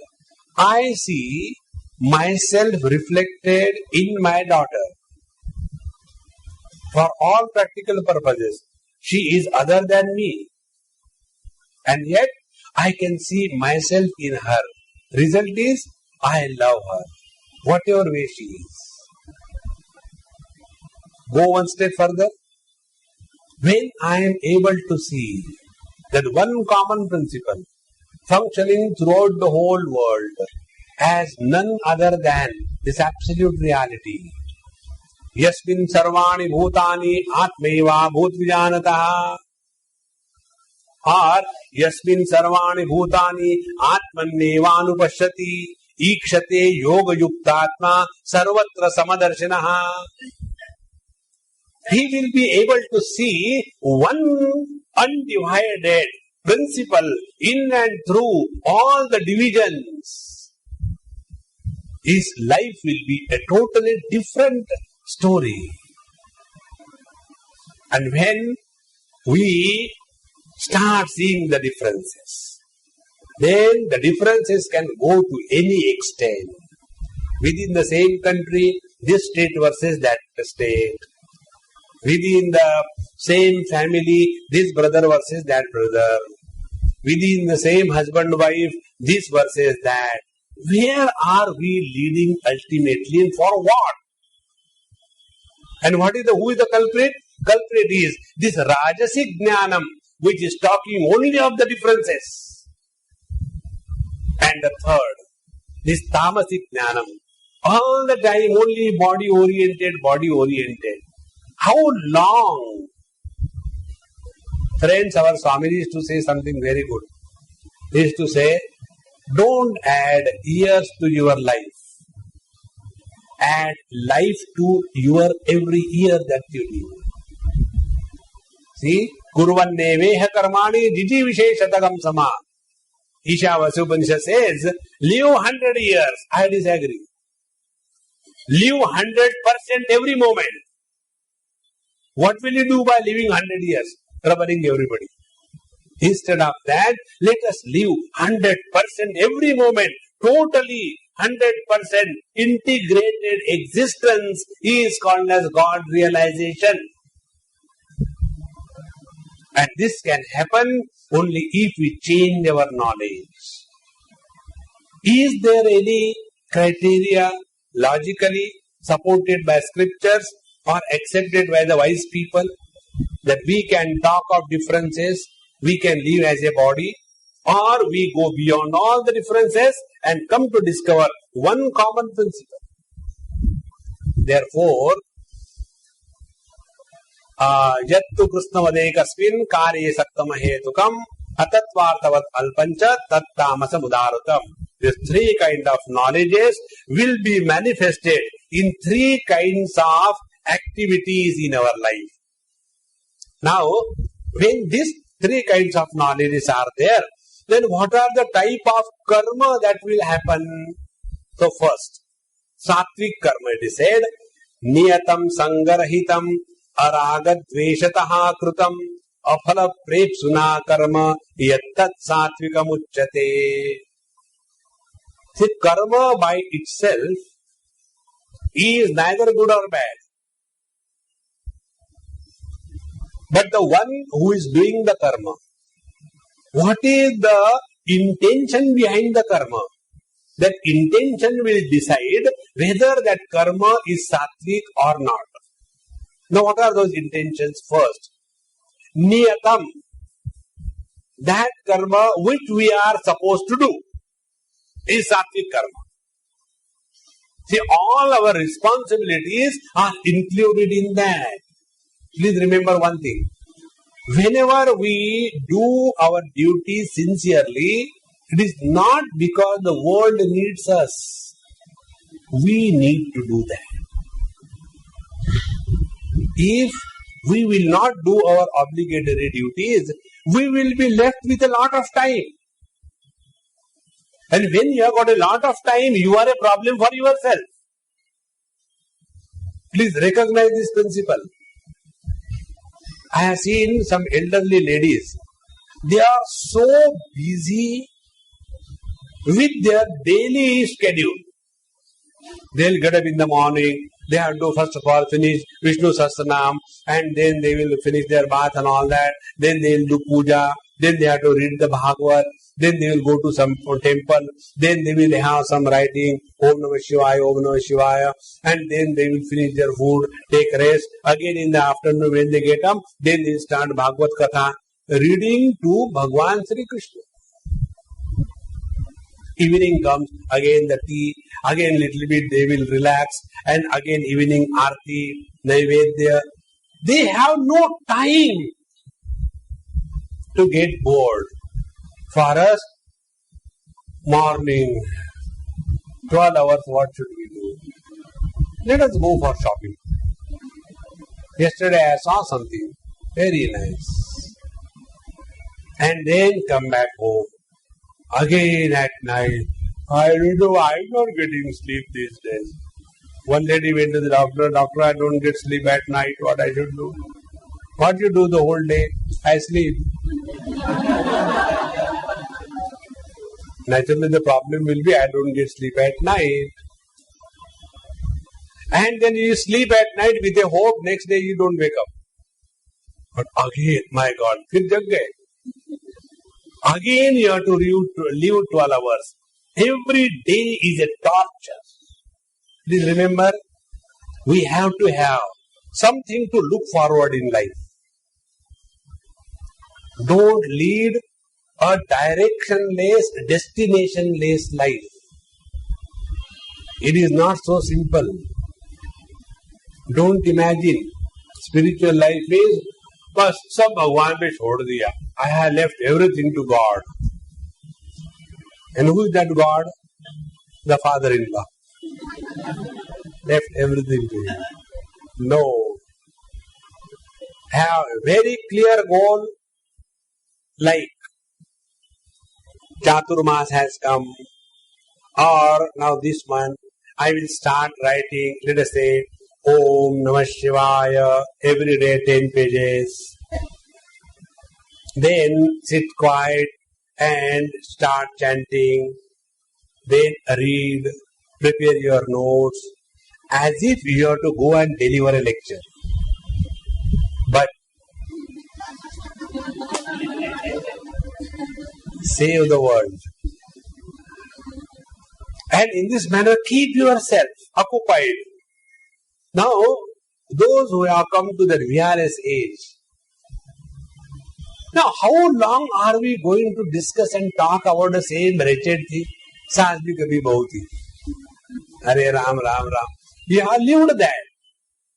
I see myself reflected in my daughter. For all practical purposes, she is other than me. And yet, I can see myself in her. Result is, I love her. Whatever way she is. Go one step further. When I am able to see that one common principle functioning throughout the whole world as none other than this absolute reality. Yasmin sarvani bhutani atmaiva bhutvijanataha. Or yasmin sarvani bhutani atmannevanupashyati ikshate yoga yuktatma sarvatra samadarshinaha. He will be able to see one undivided principle in and through all the divisions. His life will be a totally different story. And when we start seeing the differences, then the differences can go to any extent. Within the same country, this state versus that state. Within the same family, this brother versus that brother. Within the same husband-wife, this versus that. Where are we leading ultimately and for what? And who is the culprit? Culprit is this Rajasic Jnanam, which is talking only of the differences. And the third, this Tamasic Jnanam, all the time only body-oriented. How long? Friends, our Swamiji used to say something very good. He used to say, don't add years to your life. Add life to your every year that you live. See, Kurvanneveha karmani jiji visheshatagam sama. Ishavasya Upanishad says, live 100 years. I disagree. Live 100% every moment. What will you do by living 100 years? Troubling everybody. Instead of that, let us live 100% every moment. Totally 100% integrated existence is called as God realization. And this can happen only if we change our knowledge. Is there any criteria logically supported by scriptures or accepted by the wise people that we can talk of differences, we can live as a body, or we go beyond all the differences and come to discover one common principle? Therefore, yattu krishnavadekasmin karye saktama hetukam atatvartavat alpancha tattamasa mudarutam. These three kinds of knowledges will be manifested in three kinds of activities in our life. Now, when these three kinds of knowledges are there, then what are the type of karma that will happen? So first, sattvic karma, it is said, niyatam sangarahitam aragad dveshataha krutam aphala prepsuna karma yattat sattvikam uchyate. See, karma by itself is neither good or bad. But the one who is doing the karma, what is the intention behind the karma? That intention will decide whether that karma is sattvic or not. Now, what are those intentions? First, niyatam, that karma which we are supposed to do is sattvic karma. See, all our responsibilities are included in that. Please remember one thing. Whenever we do our duty sincerely, it is not because the world needs us. We need to do that. If we will not do our obligatory duties, we will be left with a lot of time. And when you have got a lot of time, you are a problem for yourself. Please recognize this principle. I have seen some elderly ladies. They are so busy with their daily schedule. They will get up in the morning. They have to first of all finish Vishnu Sahasranam, and then they will finish their bath and all that. Then they will do puja. Then they have to read the Bhagavad. Then they will go to some temple. Then they will have some writing, Om Namah Shivaya, Om Namah Shivaya. And then they will finish their food, take rest. Again in the afternoon when they get up, then they will start Bhagavad Katha, reading to Bhagwan Sri Krishna. Evening comes, again the tea, again little bit they will relax, and again evening arti, naivedya. They have no time to get bored. For us, morning, 12 hours, what should we do? Let us go for shopping. Yesterday I saw something very nice. And then come back home. Again at night, I don't know, I'm not getting sleep these days. One lady went to the doctor, doctor, I don't get sleep at night, what I should do? What you do the whole day? I sleep. Naturally the problem will be I don't get sleep at night. And then you sleep at night with a hope, next day you don't wake up. But again, my God, fir jag gaye. Again you have to live 12 hours. Every day is a torture. Please remember, we have to have something to look forward in life. Don't lead a directionless, destinationless life. It is not so simple. Don't imagine spiritual life is बस सब भगवान पे छोड़ दिया. I have left everything to God. And who is that God? The father-in-law. Left everything to him. No. Have a very clear goal, like Chaturmas has come, or now this month I will start writing, let us say, Om Namah Shivaya, every day 10 pages. Then sit quiet and start chanting. Then read, prepare your notes, as if you have to go and deliver a lecture. But save the world. And in this manner, keep yourself occupied. Now, those who have come to the VRS age, now how long are we going to discuss and talk about the same wretched thing? Saas bhi kabhi bahut hi. Hare Ram, Ram Ram. You have lived that.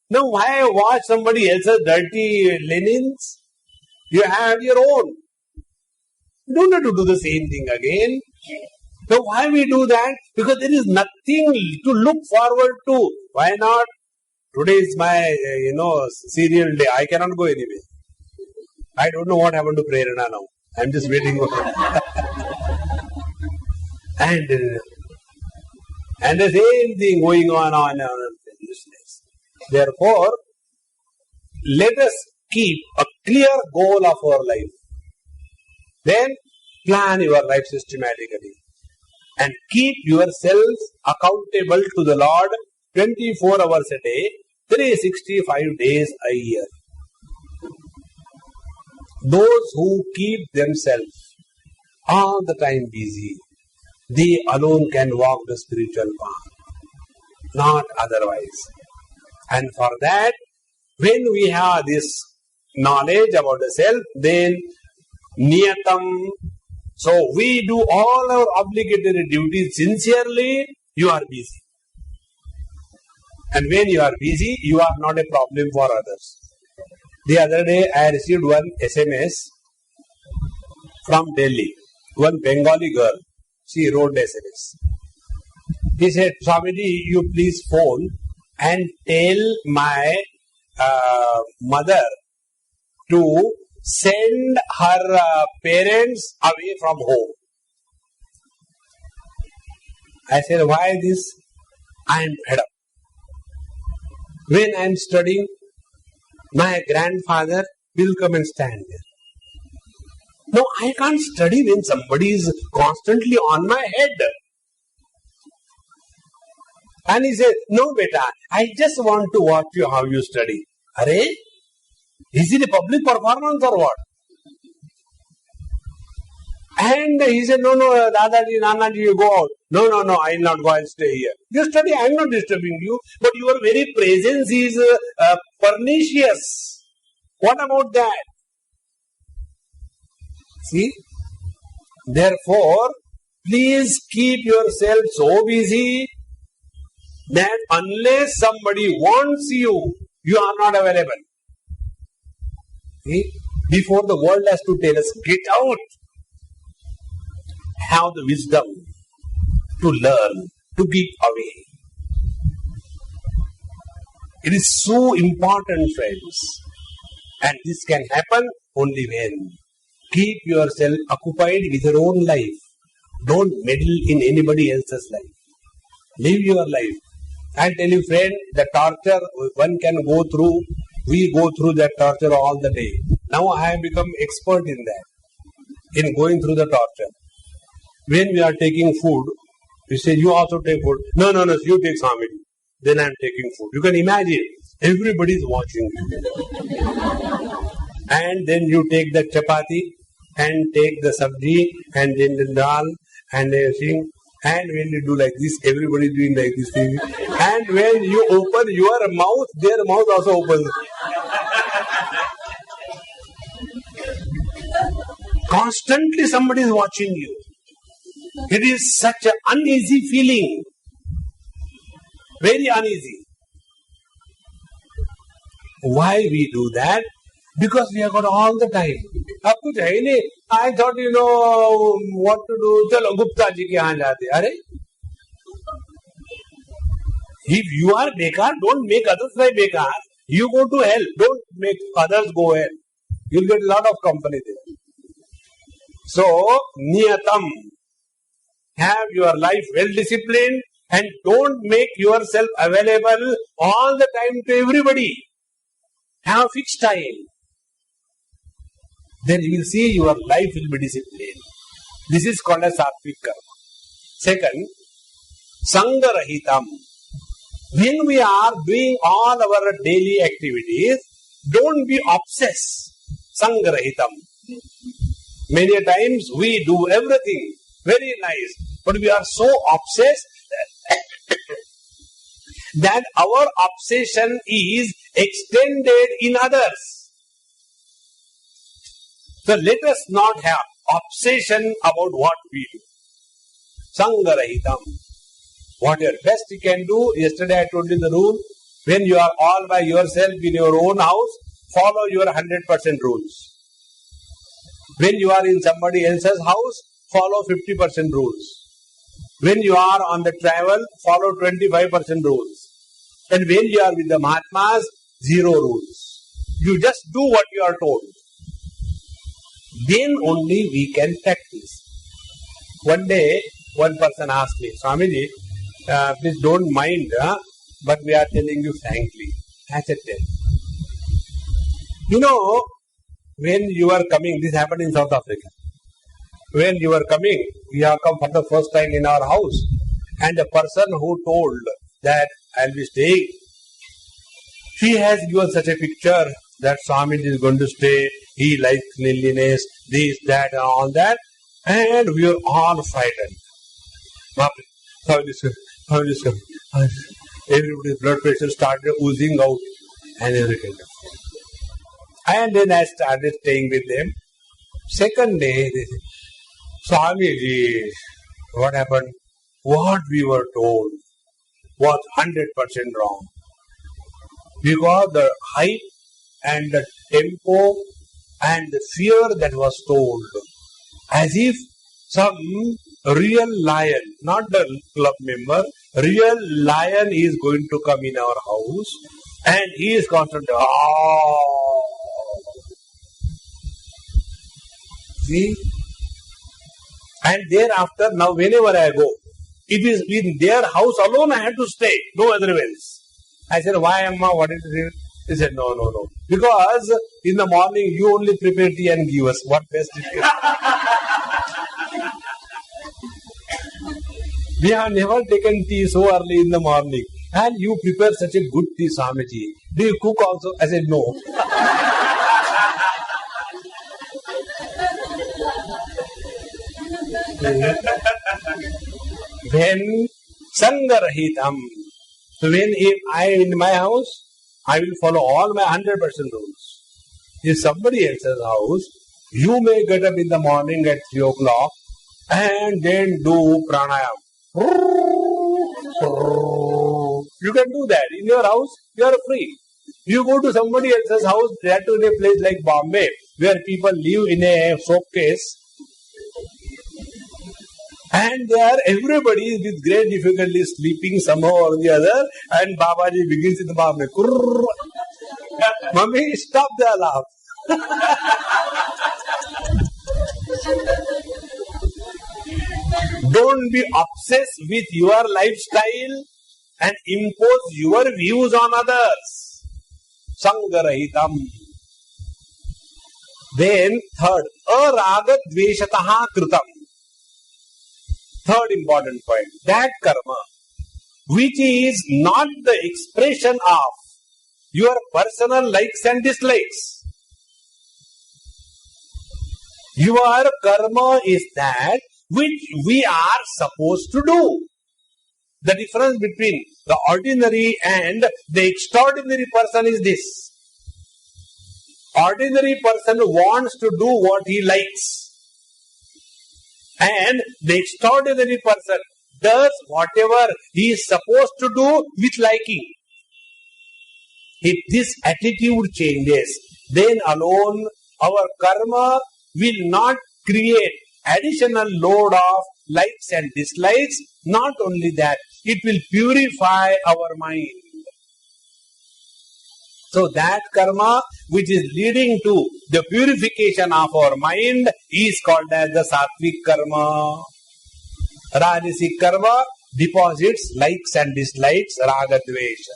Now why watch somebody else's dirty linens? You have your own. You don't have to do the same thing again. So why we do that? Because there is nothing to look forward to. Why not? Today is my, serial day. I cannot go anywhere. I don't know what happened to Prerana now. I am just waiting for it. And the same thing going on in this place. Therefore, let us keep a clear goal of our life. Then plan your life systematically. And keep yourselves accountable to the Lord 24 hours a day, 365 days a year. Those who keep themselves all the time busy, they alone can walk the spiritual path, not otherwise. And for that, when we have this knowledge about the self, then niyatam. So we do all our obligatory duties sincerely, you are busy. And when you are busy, you are not a problem for others. The other day I received one SMS from Delhi, one Bengali girl. She wrote the SMS. He said, Swamiji, you please phone and tell my mother to send her parents away from home. I said, why this? I am fed up. When I am studying, my grandfather will come and stand there. No, I can't study when somebody is constantly on my head. And he said, no beta, I just want to watch you how you study. Are? Is it a public performance or what? And he said, no, Dadaji, Nanaji, you go out. No, I will not go, I will stay here. You study, I am not disturbing you, but your very presence is pernicious. What about that? See? Therefore, Please keep yourself so busy that unless somebody wants you, you are not available. See? Before the world has to tell us, get out. Have the wisdom to learn, to keep away. It is so important, friends. And this can happen only when keep yourself occupied with your own life. Don't meddle in anybody else's life. Live your life. I tell you, friend, the torture one can go through, we go through that torture all the day. Now I have become expert in that, in going through the torture. When we are taking food, we say, you also take food. No, you take Swamiji. Then I am taking food. You can imagine, everybody is watching you. And then you take the chapati, and take the sabji, and then the dal, and everything. And when you do like this, everybody is doing like this thing. And when you open your mouth, their mouth also opens. Constantly somebody is watching you. It is such an uneasy feeling. Very uneasy. Why we do that? Because we have got all the time. I thought, what to do. Chalo, Gupta ji ke yahan jate. Are? If you are bekar, don't make others like bekar. You go to hell. Don't make others go hell. You'll get a lot of company there. So, niyatam. Have your life well disciplined and don't make yourself available all the time to everybody. Have a fixed time. Then you will see your life will be disciplined. This is called as sattvic karma. Second, sangarahitam. When we are doing all our daily activities, don't be obsessed. Sangarahitam. Many times we do everything very nice, but we are so obsessed that our obsession is extended in others. So let us not have obsession about what we do. Sangarahitam. Whatever best you can do. Yesterday I told you the rule. When you are all by yourself in your own house, follow your 100% rules. When you are in somebody else's house, follow 50% rules. When you are on the travel, follow 25% rules. And when you are with the Mahatmas, 0 rules. You just do what you are told. Then only we can practice. One day, one person asked me, Swamiji, please don't mind, but we are telling you frankly. I said, tell. When you are coming, this happened in South Africa. When you are coming, we have come for the first time in our house. And the person who told that I will be staying, she has given such a picture that Swamiji is going to stay, he likes cleanliness, this, that, and all that. And we are all frightened. Everybody's blood pressure started oozing out and everything. And then I started staying with them. Second day, they said, Swamiji, what happened? What we were told was 100% wrong. Because the height and the tempo and the fear that was told, as if some real lion, not the club member, real lion is going to come in our house and he is constantly, See? And thereafter, now whenever I go, it is in their house alone I have to stay, no other else. I said, why Amma, what is it? He said, no. Because in the morning you only prepare tea and give us. What best it is. We have never taken tea so early in the morning. And you prepare such a good tea, Swamiji. Do you cook also? I said, no. When Sangarahitam, so when I am in my house, I will follow all my 100% rules. In somebody else's house, you may get up in the morning at 3 o'clock and then do pranayam. You can do that. In your house, you are free. You go to somebody else's house, that in a place like Bombay, where people live in a showcase, and there everybody is with great difficulty sleeping somehow or the other, and Babaji begins in the Bombay. Mummy, stop the laugh. Don't be obsessed with your lifestyle and impose your views on others. Sangarahitam. Then third, araga dveshataha kritam. Third important point, that karma which is not the expression of your personal likes and dislikes. Your karma is that which we are supposed to do. The difference between the ordinary and the extraordinary person is this. Ordinary person wants to do what he likes. And the extraordinary person does whatever he is supposed to do with liking. If this attitude changes, then alone our karma will not create additional load of likes and dislikes. Not only that, it will purify our mind. So that karma which is leading to the purification of our mind is called as the sattvic karma. Rajasic karma deposits likes and dislikes, raga dvesha.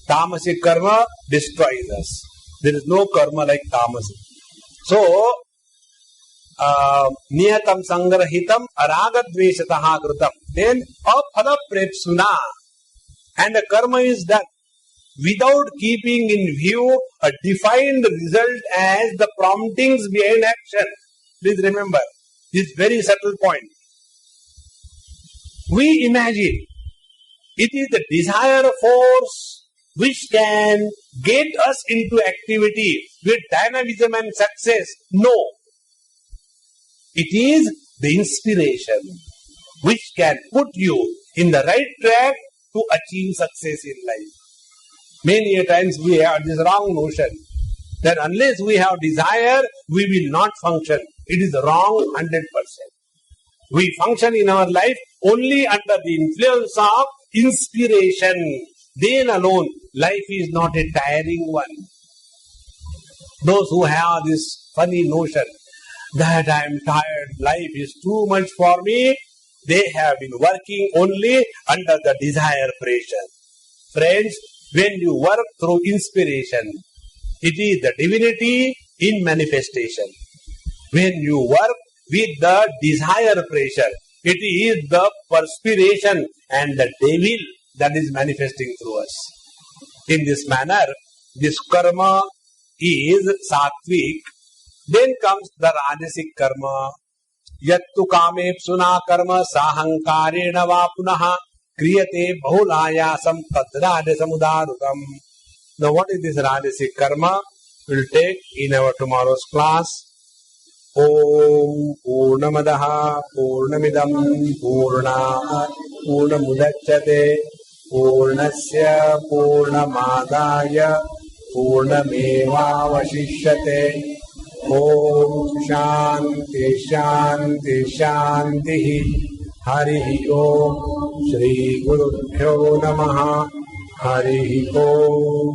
Tamasic karma destroys us. There is no karma like tamasic. So, niyatam sangrahitam araga dveshataha kritam. Then aphala prepsuna. And the karma is done without keeping in view a defined result as the promptings behind action. Please remember this very subtle point. We imagine it is the desire force which can get us into activity with dynamism and success. No. It is the inspiration which can put you in the right track to achieve success in life. Many a times we have this wrong notion that unless we have desire, we will not function. It is wrong 100%. We function in our life only under the influence of inspiration. Then alone, life is not a tiring one. Those who have this funny notion that I am tired, life is too much for me, they have been working only under the desire pressure. Friends, when you work through inspiration, it is the divinity in manifestation. When you work with the desire pressure, it is the perspiration and the devil that is manifesting through us. In this manner, this karma is sattvic. Then comes the rajasic karma. Yattu kame psuna karma sahankarena va punaha kriyate bahulayasam tadrajasamudarutam. Now what is this rajasic karma? We will take in our tomorrow's class. Om Purnamadaha Purnamidam Purnat Purnamudachyate Purnasya Purnamadaya Purnamevavashishyate. Om Shanti Shanti Shanti. Hari Om. Shri Gurubhyo Namaha. Hari Om.